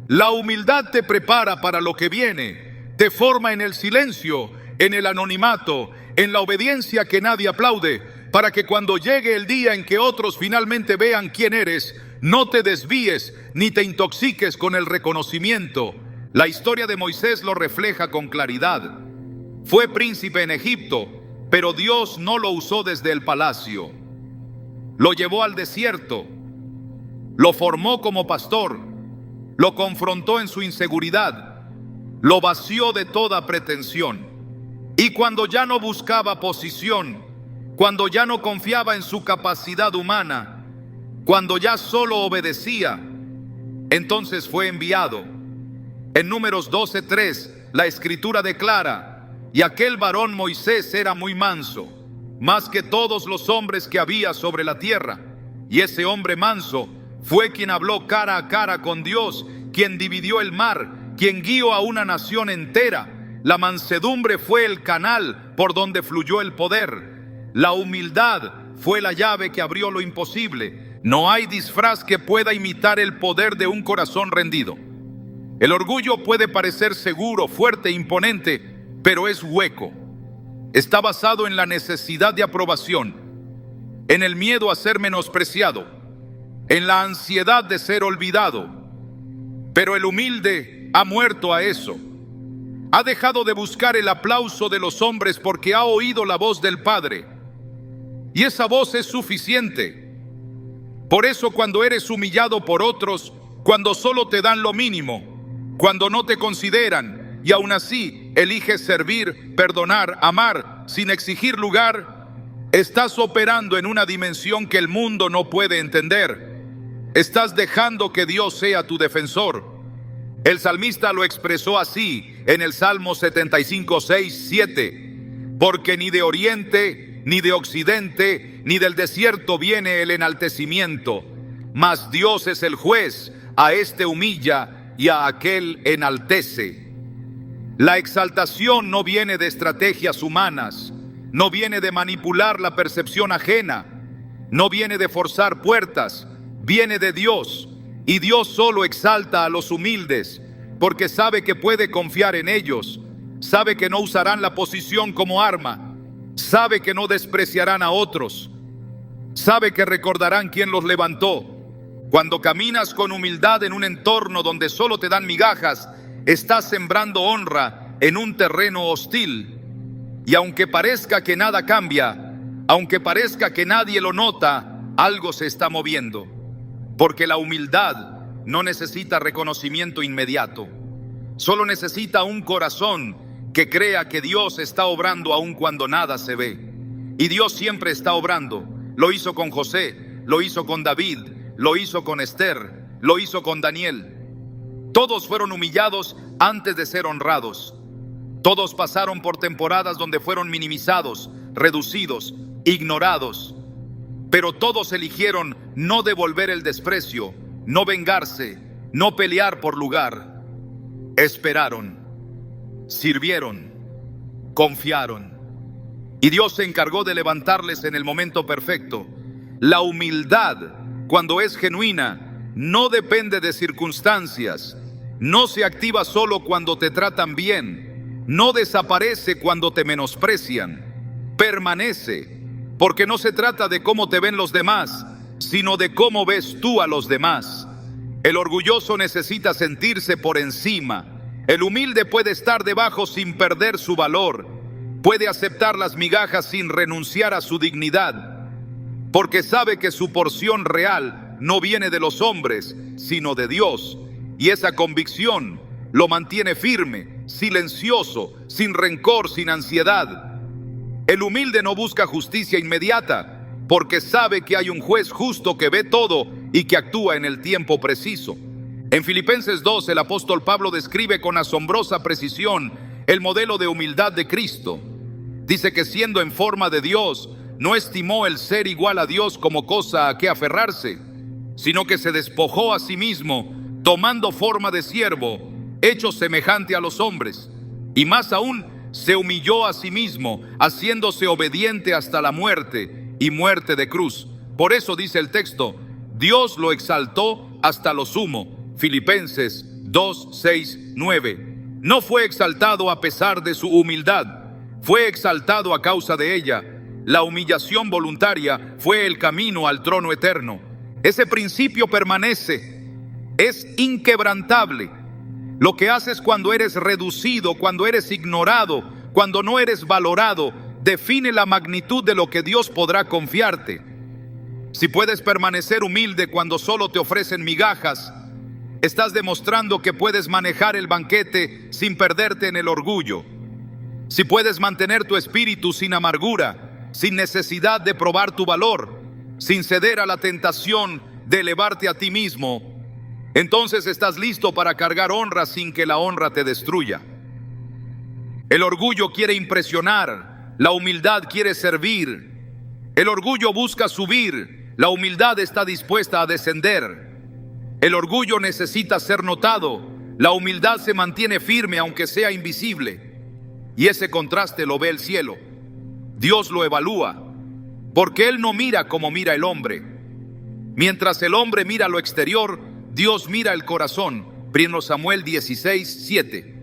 La humildad te prepara para lo que viene, te forma en el silencio, en el anonimato, en la obediencia que nadie aplaude, para que cuando llegue el día en que otros finalmente vean quién eres, no te desvíes ni te intoxiques con el reconocimiento. La historia de Moisés lo refleja con claridad. Fue príncipe en Egipto, pero Dios no lo usó desde el palacio. Lo llevó al desierto, lo formó como pastor, lo confrontó en su inseguridad, lo vació de toda pretensión. Y cuando ya no buscaba posición, cuando ya no confiaba en su capacidad humana, cuando ya solo obedecía, entonces fue enviado. En Números 12:3, la escritura declara: y aquel varón Moisés era muy manso, más que todos los hombres que había sobre la tierra. Y ese hombre manso fue quien habló cara a cara con Dios, quien dividió el mar, quien guió a una nación entera. La mansedumbre fue el canal por donde fluyó el poder. La humildad fue la llave que abrió lo imposible. No hay disfraz que pueda imitar el poder de un corazón rendido. El orgullo puede parecer seguro, fuerte, imponente, pero es hueco. Está basado en la necesidad de aprobación, en el miedo a ser menospreciado, en la ansiedad de ser olvidado. Pero el humilde ha muerto a eso. Ha dejado de buscar el aplauso de los hombres porque ha oído la voz del Padre. Y esa voz es suficiente. Por eso cuando eres humillado por otros, cuando solo te dan lo mínimo, cuando no te consideran y aún así eliges servir, perdonar, amar sin exigir lugar, estás operando en una dimensión que el mundo no puede entender. Estás dejando que Dios sea tu defensor. El salmista lo expresó así en el Salmo 75:6-7: porque ni de oriente, ni de occidente, ni del desierto viene el enaltecimiento, mas Dios es el juez, a este humilla y a aquel enaltece. La exaltación no viene de estrategias humanas, no viene de manipular la percepción ajena, no viene de forzar puertas, viene de Dios. Y Dios solo exalta a los humildes, porque sabe que puede confiar en ellos, sabe que no usarán la posición como arma, sabe que no despreciarán a otros, sabe que recordarán quién los levantó. Cuando caminas con humildad en un entorno donde solo te dan migajas, estás sembrando honra en un terreno hostil. Y aunque parezca que nada cambia, aunque parezca que nadie lo nota, algo se está moviendo. Porque la humildad no necesita reconocimiento inmediato. Solo necesita un corazón que crea que Dios está obrando aun cuando nada se ve. Y Dios siempre está obrando. Lo hizo con José, lo hizo con David, lo hizo con Esther, lo hizo con Daniel. Todos fueron humillados antes de ser honrados. Todos pasaron por temporadas donde fueron minimizados, reducidos, ignorados. Pero todos eligieron no devolver el desprecio, no vengarse, no pelear por lugar. Esperaron, sirvieron, confiaron. Y Dios se encargó de levantarles en el momento perfecto. La humildad, cuando es genuina, no depende de circunstancias. No se activa solo cuando te tratan bien. No desaparece cuando te menosprecian. Permanece. Porque no se trata de cómo te ven los demás, sino de cómo ves tú a los demás. El orgulloso necesita sentirse por encima. El humilde puede estar debajo sin perder su valor. Puede aceptar las migajas sin renunciar a su dignidad. Porque sabe que su porción real no viene de los hombres, sino de Dios. Y esa convicción lo mantiene firme, silencioso, sin rencor, sin ansiedad. El humilde no busca justicia inmediata, porque sabe que hay un juez justo que ve todo y que actúa en el tiempo preciso. En Filipenses 2, el apóstol Pablo describe con asombrosa precisión el modelo de humildad de Cristo. Dice que siendo en forma de Dios, no estimó el ser igual a Dios como cosa a que aferrarse, sino que se despojó a sí mismo, tomando forma de siervo, hecho semejante a los hombres, y más aún se humilló a sí mismo, haciéndose obediente hasta la muerte y muerte de cruz. Por eso dice el texto, Dios lo exaltó hasta lo sumo. Filipenses 2, 6, 9. No fue exaltado a pesar de su humildad, fue exaltado a causa de ella. La humillación voluntaria fue el camino al trono eterno. Ese principio permanece, es inquebrantable. Lo que haces cuando eres reducido, cuando eres ignorado, cuando no eres valorado, define la magnitud de lo que Dios podrá confiarte. Si puedes permanecer humilde cuando solo te ofrecen migajas, estás demostrando que puedes manejar el banquete sin perderte en el orgullo. Si puedes mantener tu espíritu sin amargura, sin necesidad de probar tu valor, sin ceder a la tentación de elevarte a ti mismo, entonces estás listo para cargar honra sin que la honra te destruya. El orgullo quiere impresionar, la humildad quiere servir. El orgullo busca subir, la humildad está dispuesta a descender. El orgullo necesita ser notado, la humildad se mantiene firme aunque sea invisible. Y ese contraste lo ve el cielo. Dios lo evalúa, porque Él no mira como mira el hombre. Mientras el hombre mira lo exterior, Dios mira el corazón. 1 Samuel 16, 7.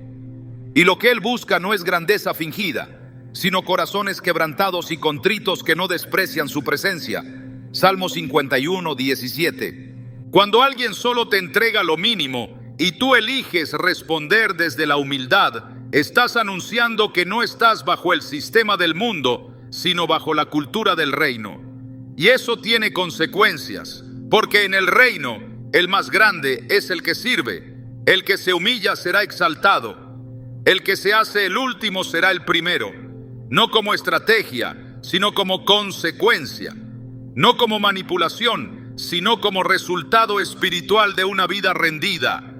Y lo que Él busca no es grandeza fingida, sino corazones quebrantados y contritos que no desprecian su presencia. Salmo 51, 17. Cuando alguien solo te entrega lo mínimo y tú eliges responder desde la humildad, estás anunciando que no estás bajo el sistema del mundo, sino bajo la cultura del reino. Y eso tiene consecuencias, porque en el reino, el más grande es el que sirve. El que se humilla será exaltado. El que se hace el último será el primero. No como estrategia, sino como consecuencia. No como manipulación, sino como resultado espiritual de una vida rendida.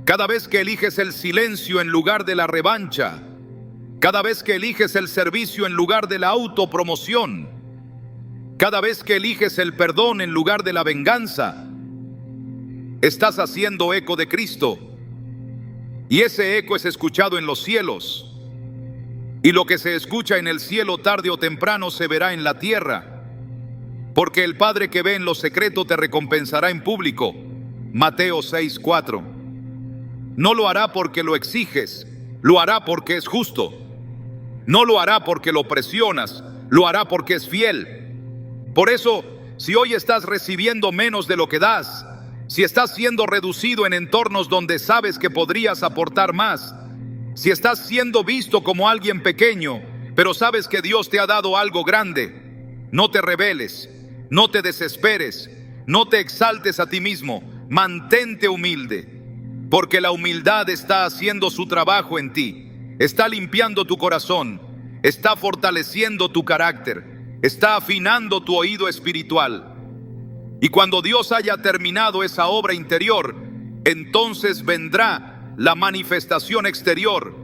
Cada vez que eliges el silencio en lugar de la revancha, cada vez que eliges el servicio en lugar de la autopromoción, cada vez que eliges el perdón en lugar de la venganza, estás haciendo eco de Cristo. Y ese eco es escuchado en los cielos. Y lo que se escucha en el cielo tarde o temprano se verá en la tierra. Porque el Padre que ve en lo secreto te recompensará en público. Mateo 6, 4. No lo hará porque lo exiges, lo hará porque es justo. No lo hará porque lo presionas, lo hará porque es fiel. Por eso, si hoy estás recibiendo menos de lo que das, si estás siendo reducido en entornos donde sabes que podrías aportar más, si estás siendo visto como alguien pequeño, pero sabes que Dios te ha dado algo grande, no te rebeles, no te desesperes, no te exaltes a ti mismo, mantente humilde, porque la humildad está haciendo su trabajo en ti, está limpiando tu corazón, está fortaleciendo tu carácter, está afinando tu oído espiritual. Y cuando Dios haya terminado esa obra interior, entonces vendrá la manifestación exterior.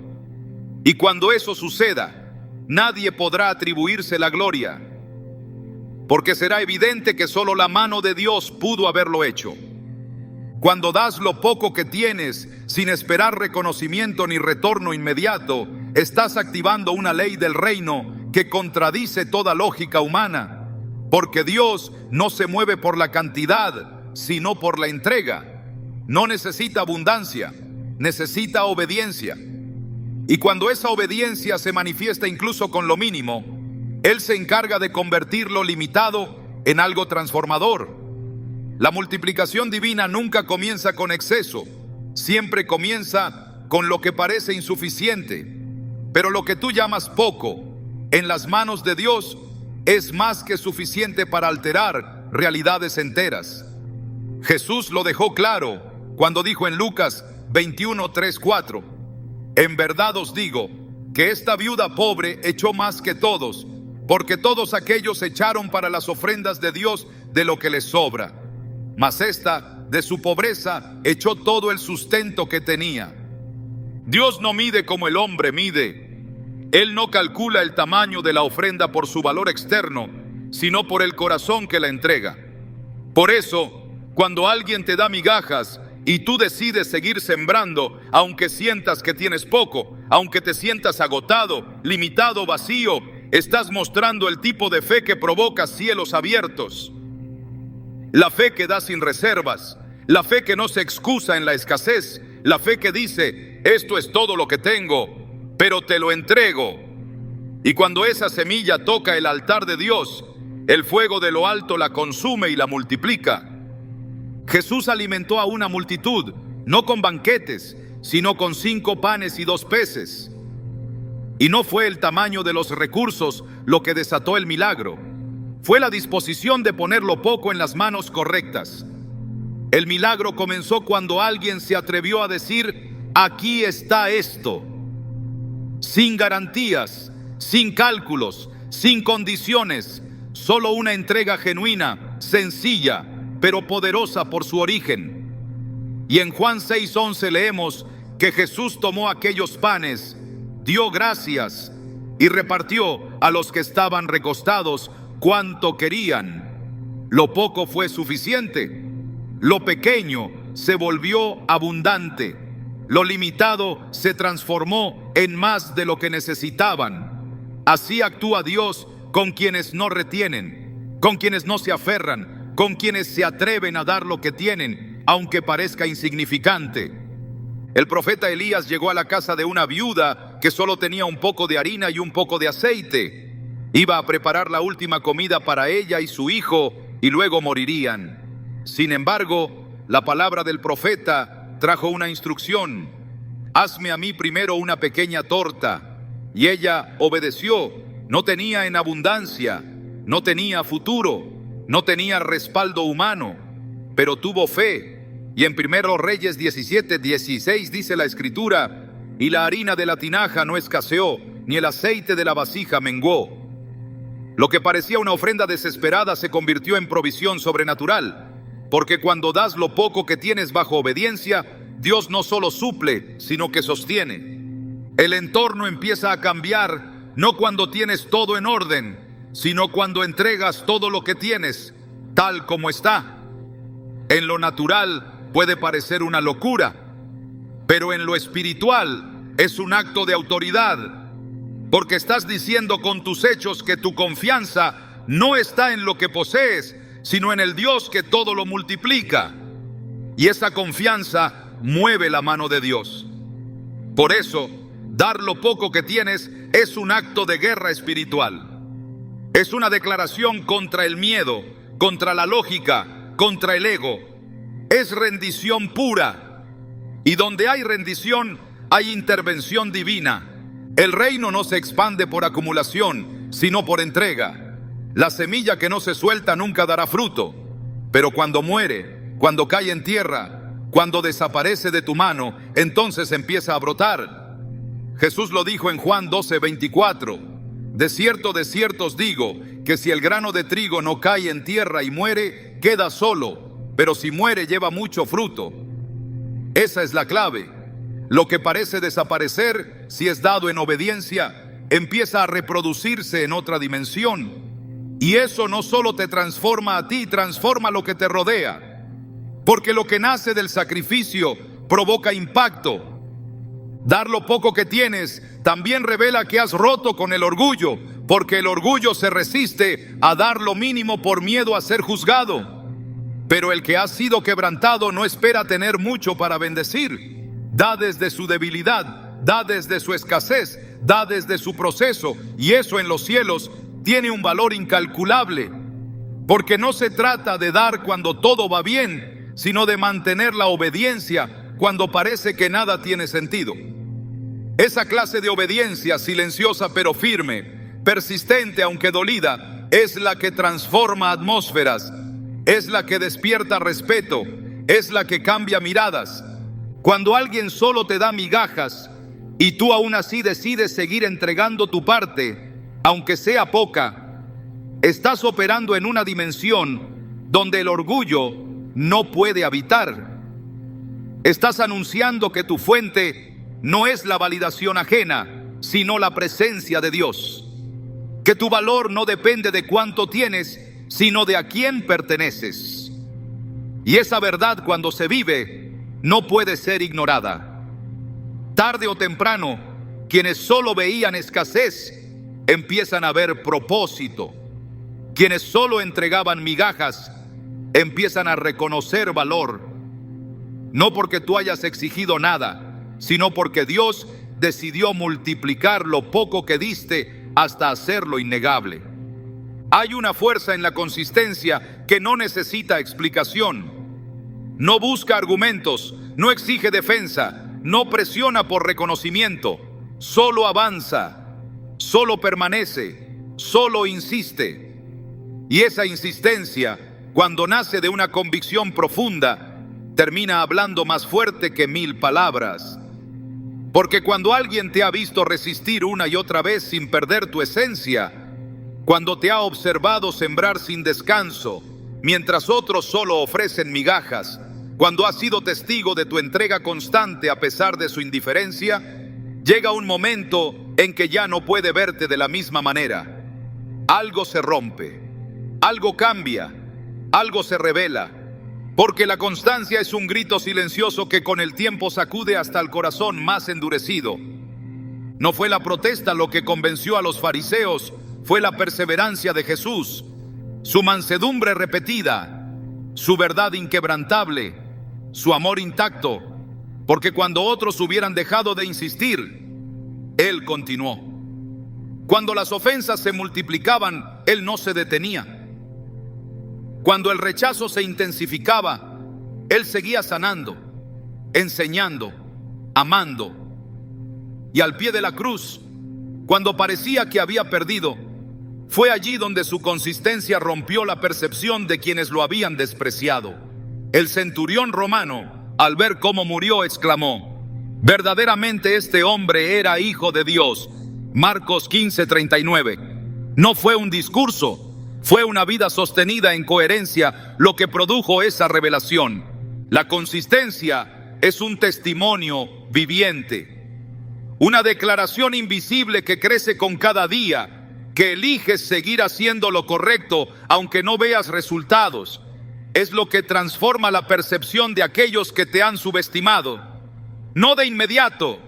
Y cuando eso suceda, nadie podrá atribuirse la gloria, porque será evidente que solo la mano de Dios pudo haberlo hecho. Cuando das lo poco que tienes sin esperar reconocimiento ni retorno inmediato, estás activando una ley del reino que contradice toda lógica humana. Porque Dios no se mueve por la cantidad, sino por la entrega. No necesita abundancia, necesita obediencia. Y cuando esa obediencia se manifiesta incluso con lo mínimo, Él se encarga de convertir lo limitado en algo transformador. La multiplicación divina nunca comienza con exceso, siempre comienza con lo que parece insuficiente. Pero lo que tú llamas poco, en las manos de Dios, es más que suficiente para alterar realidades enteras. Jesús lo dejó claro cuando dijo en Lucas 21, 3, 4: En verdad os digo que esta viuda pobre echó más que todos, porque todos aquellos echaron para las ofrendas de Dios de lo que les sobra, mas esta de su pobreza echó todo el sustento que tenía. Dios no mide como el hombre mide. Él no calcula el tamaño de la ofrenda por su valor externo, sino por el corazón que la entrega. Por eso, cuando alguien te da migajas, y tú decides seguir sembrando, aunque sientas que tienes poco, aunque te sientas agotado, limitado, vacío, estás mostrando el tipo de fe que provoca cielos abiertos. La fe que da sin reservas, la fe que no se excusa en la escasez, la fe que dice, esto es todo lo que tengo, pero te lo entrego. Y cuando esa semilla toca el altar de Dios, el fuego de lo alto la consume y la multiplica. Jesús alimentó a una multitud, no con banquetes, sino con 5 panes y 2 peces. Y no fue el tamaño de los recursos lo que desató el milagro. Fue la disposición de poner lo poco en las manos correctas. El milagro comenzó cuando alguien se atrevió a decir, aquí está esto. Sin garantías, sin cálculos, sin condiciones, solo una entrega genuina, sencilla, pero poderosa por su origen. Y en Juan 6:11 leemos que Jesús tomó aquellos panes, dio gracias y repartió a los que estaban recostados cuanto querían. Lo poco fue suficiente, lo pequeño se volvió abundante, lo limitado se transformó en más de lo que necesitaban. Así actúa Dios con quienes no retienen, con quienes no se aferran, con quienes se atreven a dar lo que tienen, aunque parezca insignificante. El profeta Elías llegó a la casa de una viuda que solo tenía un poco de harina y un poco de aceite. Iba a preparar la última comida para ella y su hijo y luego morirían. Sin embargo, la palabra del profeta trajo una instrucción: hazme a mí primero una pequeña torta. Y ella obedeció. No tenía en abundancia, no tenía futuro, no tenía respaldo humano, pero tuvo fe. Y en 1 Reyes 17:16 dice la escritura, y la harina de la tinaja no escaseó, ni el aceite de la vasija menguó. Lo que parecía una ofrenda desesperada se convirtió en provisión sobrenatural, porque cuando das lo poco que tienes bajo obediencia, Dios no solo suple, sino que sostiene. El entorno empieza a cambiar, no cuando tienes todo en orden, sino cuando entregas todo lo que tienes, tal como está. En lo natural puede parecer una locura, pero en lo espiritual es un acto de autoridad, porque estás diciendo con tus hechos que tu confianza no está en lo que posees, sino en el Dios que todo lo multiplica. Y esa confianza mueve la mano de Dios. Por eso, dar lo poco que tienes es un acto de guerra espiritual. Es una declaración contra el miedo, contra la lógica, contra el ego. Es rendición pura. Y donde hay rendición, hay intervención divina. El reino no se expande por acumulación, sino por entrega. La semilla que no se suelta nunca dará fruto, pero cuando muere, cuando cae en tierra, cuando desaparece de tu mano, entonces empieza a brotar. Jesús lo dijo en Juan 12:24. De cierto os digo, que si el grano de trigo no cae en tierra y muere, queda solo, pero si muere lleva mucho fruto. Esa es la clave. Lo que parece desaparecer, si es dado en obediencia, empieza a reproducirse en otra dimensión. Y eso no solo te transforma a ti, transforma lo que te rodea. Porque lo que nace del sacrificio provoca impacto. Dar lo poco que tienes también revela que has roto con el orgullo, porque el orgullo se resiste a dar lo mínimo por miedo a ser juzgado. Pero el que ha sido quebrantado no espera tener mucho para bendecir. Da desde su debilidad, da desde su escasez, da desde su proceso, y eso en los cielos tiene un valor incalculable, porque no se trata de dar cuando todo va bien, sino de mantener la obediencia cuando parece que nada tiene sentido. Esa clase de obediencia silenciosa pero firme, persistente aunque dolida, es la que transforma atmósferas, es la que despierta respeto, es la que cambia miradas. Cuando alguien solo te da migajas y tú aún así decides seguir entregando tu parte, aunque sea poca, estás operando en una dimensión donde el orgullo no puede habitar. Estás anunciando que tu fuente no es la validación ajena, sino la presencia de Dios. Que tu valor no depende de cuánto tienes, sino de a quién perteneces. Y esa verdad, cuando se vive, no puede ser ignorada. Tarde o temprano, quienes solo veían escasez empiezan a ver propósito. Quienes solo entregaban migajas empiezan a reconocer valor. No porque tú hayas exigido nada, sino porque Dios decidió multiplicar lo poco que diste hasta hacerlo innegable. Hay una fuerza en la consistencia que no necesita explicación. No busca argumentos, no exige defensa, no presiona por reconocimiento, solo avanza, solo permanece, solo insiste. Y esa insistencia, cuando nace de una convicción profunda, termina hablando más fuerte que 1000 palabras. Porque cuando alguien te ha visto resistir una y otra vez sin perder tu esencia, cuando te ha observado sembrar sin descanso, mientras otros solo ofrecen migajas, cuando has sido testigo de tu entrega constante a pesar de su indiferencia, llega un momento en que ya no puede verte de la misma manera. Algo se rompe, algo cambia, algo se revela, porque la constancia es un grito silencioso que con el tiempo sacude hasta el corazón más endurecido. No fue la protesta lo que convenció a los fariseos, fue la perseverancia de Jesús, su mansedumbre repetida, su verdad inquebrantable, su amor intacto, porque cuando otros hubieran dejado de insistir, Él continuó. Cuando las ofensas se multiplicaban, Él no se detenía. Cuando el rechazo se intensificaba, Él seguía sanando, enseñando, amando. Y al pie de la cruz, cuando parecía que había perdido, fue allí donde su consistencia rompió la percepción de quienes lo habían despreciado. El centurión romano, al ver cómo murió, exclamó: verdaderamente este hombre era hijo de Dios. Marcos 15:39. No fue un discurso, fue una vida sostenida en coherencia lo que produjo esa revelación. La consistencia es un testimonio viviente, una declaración invisible que crece con cada día, que eliges seguir haciendo lo correcto aunque no veas resultados. Es lo que transforma la percepción de aquellos que te han subestimado. No de inmediato,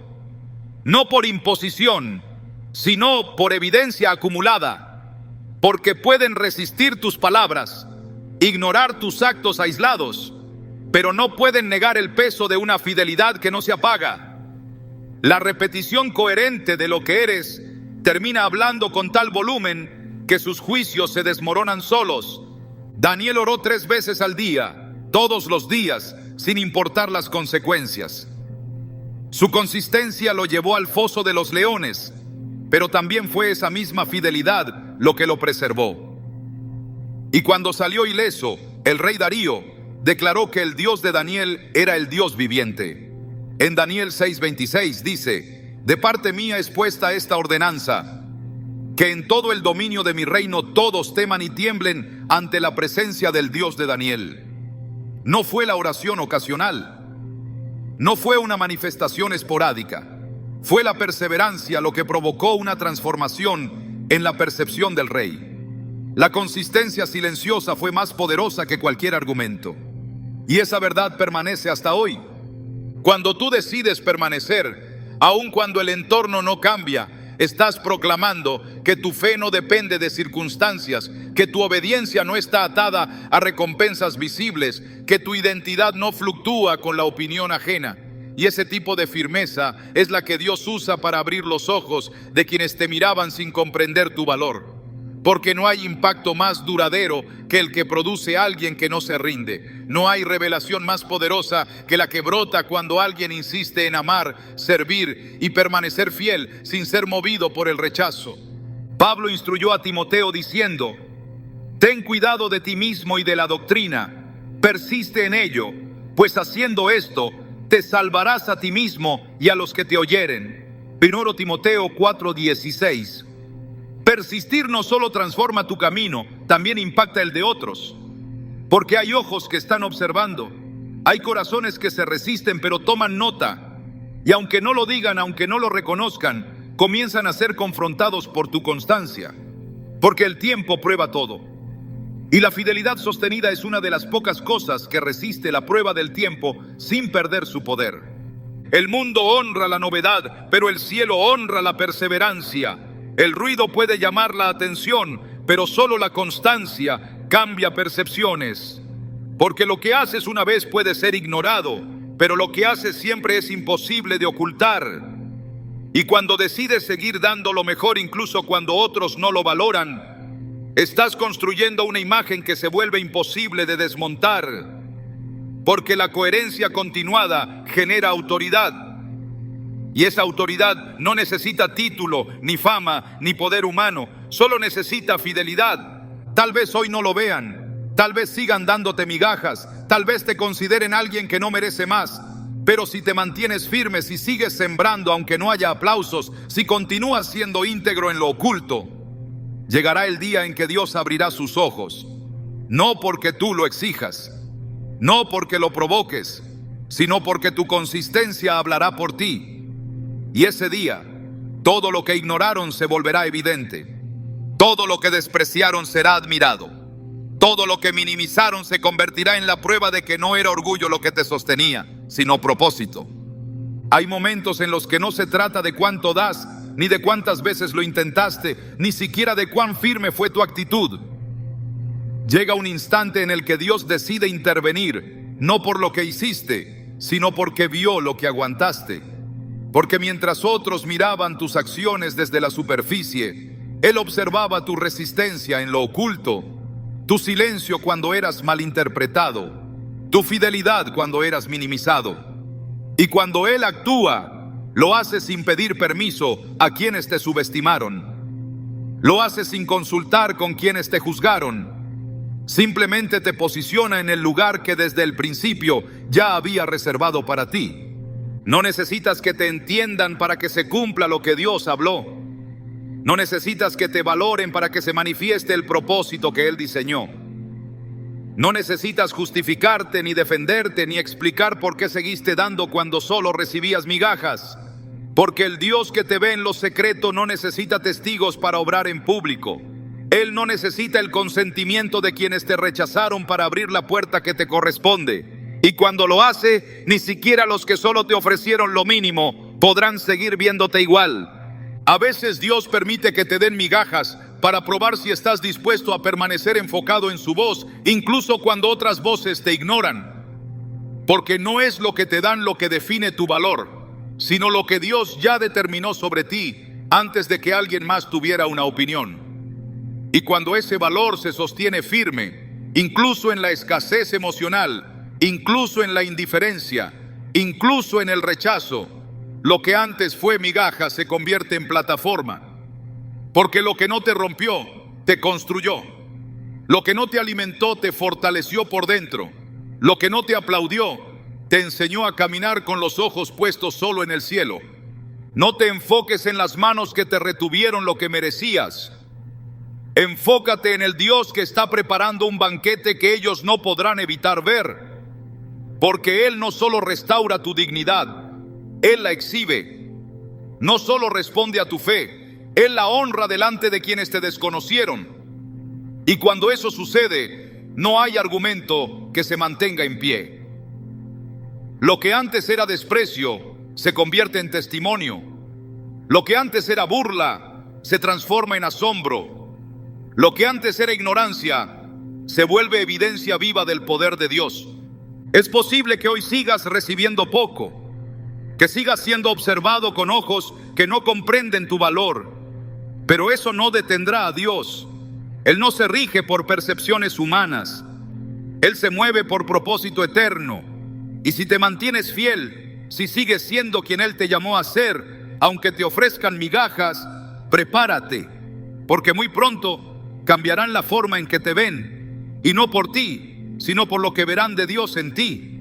no por imposición, sino por evidencia acumulada, porque pueden resistir tus palabras, ignorar tus actos aislados, pero no pueden negar el peso de una fidelidad que no se apaga. La repetición coherente de lo que eres termina hablando con tal volumen que sus juicios se desmoronan solos. Daniel oró 3 veces al día, todos los días, sin importar las consecuencias. Su consistencia lo llevó al foso de los leones, pero también fue esa misma fidelidad lo que lo preservó. Y cuando salió ileso, el rey Darío declaró que el Dios de Daniel era el Dios viviente. En Daniel 6:26 dice: de parte mía es puesta esta ordenanza, que en todo el dominio de mi reino todos teman y tiemblen ante la presencia del Dios de Daniel. No fue la oración ocasional, no fue una manifestación esporádica, fue la perseverancia lo que provocó una transformación en la percepción del rey. La consistencia silenciosa fue más poderosa que cualquier argumento, y esa verdad permanece hasta hoy. Cuando tú decides permanecer, aun cuando el entorno no cambia, estás proclamando que tu fe no depende de circunstancias, que tu obediencia no está atada a recompensas visibles, que tu identidad no fluctúa con la opinión ajena. Y ese tipo de firmeza es la que Dios usa para abrir los ojos de quienes te miraban sin comprender tu valor. Porque no hay impacto más duradero que el que produce alguien que no se rinde. No hay revelación más poderosa que la que brota cuando alguien insiste en amar, servir y permanecer fiel sin ser movido por el rechazo. Pablo instruyó a Timoteo diciendo: ten cuidado de ti mismo y de la doctrina, persiste en ello, pues haciendo esto te salvarás a ti mismo y a los que te oyeren. 1 Timoteo 4:16. Persistir no solo transforma tu camino, también impacta el de otros. Porque hay ojos que están observando, hay corazones que se resisten pero toman nota. Y aunque no lo digan, aunque no lo reconozcan, comienzan a ser confrontados por tu constancia. Porque el tiempo prueba todo. Y la fidelidad sostenida es una de las pocas cosas que resiste la prueba del tiempo sin perder su poder. El mundo honra la novedad, pero el cielo honra la perseverancia. El ruido puede llamar la atención, pero solo la constancia cambia percepciones. Porque lo que haces una vez puede ser ignorado, pero lo que haces siempre es imposible de ocultar. Y cuando decides seguir dando lo mejor incluso cuando otros no lo valoran, estás construyendo una imagen que se vuelve imposible de desmontar, porque la coherencia continuada genera autoridad. Y esa autoridad no necesita título, ni fama, ni poder humano, solo necesita fidelidad. Tal vez hoy no lo vean, tal vez sigan dándote migajas, tal vez te consideren alguien que no merece más, pero si te mantienes firme, si sigues sembrando aunque no haya aplausos, si continúas siendo íntegro en lo oculto, llegará el día en que Dios abrirá sus ojos, no porque tú lo exijas, no porque lo provoques, sino porque tu consistencia hablará por ti. Y ese día, todo lo que ignoraron se volverá evidente, todo lo que despreciaron será admirado, todo lo que minimizaron se convertirá en la prueba de que no era orgullo lo que te sostenía, sino propósito. Hay momentos en los que no se trata de cuánto das, ni de cuántas veces lo intentaste, ni siquiera de cuán firme fue tu actitud. Llega un instante en el que Dios decide intervenir, no por lo que hiciste, sino porque vio lo que aguantaste. Porque mientras otros miraban tus acciones desde la superficie, Él observaba tu resistencia en lo oculto, tu silencio cuando eras malinterpretado, tu fidelidad cuando eras minimizado. Y cuando Él actúa, lo hace sin pedir permiso a quienes te subestimaron. Lo hace sin consultar con quienes te juzgaron. Simplemente te posiciona en el lugar que desde el principio ya había reservado para ti. No necesitas que te entiendan para que se cumpla lo que Dios habló. No necesitas que te valoren para que se manifieste el propósito que Él diseñó. No necesitas justificarte, ni defenderte, ni explicar por qué seguiste dando cuando solo recibías migajas. Porque el Dios que te ve en lo secreto no necesita testigos para obrar en público. Él no necesita el consentimiento de quienes te rechazaron para abrir la puerta que te corresponde. Y cuando lo hace, ni siquiera los que solo te ofrecieron lo mínimo podrán seguir viéndote igual. A veces Dios permite que te den migajas para probar si estás dispuesto a permanecer enfocado en su voz, incluso cuando otras voces te ignoran. Porque no es lo que te dan lo que define tu valor, sino lo que Dios ya determinó sobre ti antes de que alguien más tuviera una opinión. Y cuando ese valor se sostiene firme, incluso en la escasez emocional, incluso en la indiferencia, incluso en el rechazo, lo que antes fue migaja se convierte en plataforma. Porque lo que no te rompió, te construyó. Lo que no te alimentó, te fortaleció por dentro. Lo que no te aplaudió, te enseñó a caminar con los ojos puestos solo en el cielo. No te enfoques en las manos que te retuvieron lo que merecías. Enfócate en el Dios que está preparando un banquete que ellos no podrán evitar ver. Porque Él no solo restaura tu dignidad, Él la exhibe. No solo responde a tu fe, Él la honra delante de quienes te desconocieron. Y cuando eso sucede, no hay argumento que se mantenga en pie. Lo que antes era desprecio se convierte en testimonio. Lo que antes era burla se transforma en asombro. Lo que antes era ignorancia se vuelve evidencia viva del poder de Dios. Es posible que hoy sigas recibiendo poco, que sigas siendo observado con ojos que no comprenden tu valor, pero eso no detendrá a Dios. Él no se rige por percepciones humanas. Él se mueve por propósito eterno. Y si te mantienes fiel, si sigues siendo quien Él te llamó a ser, aunque te ofrezcan migajas, prepárate, porque muy pronto cambiarán la forma en que te ven, y no por ti, sino por lo que verán de Dios en ti.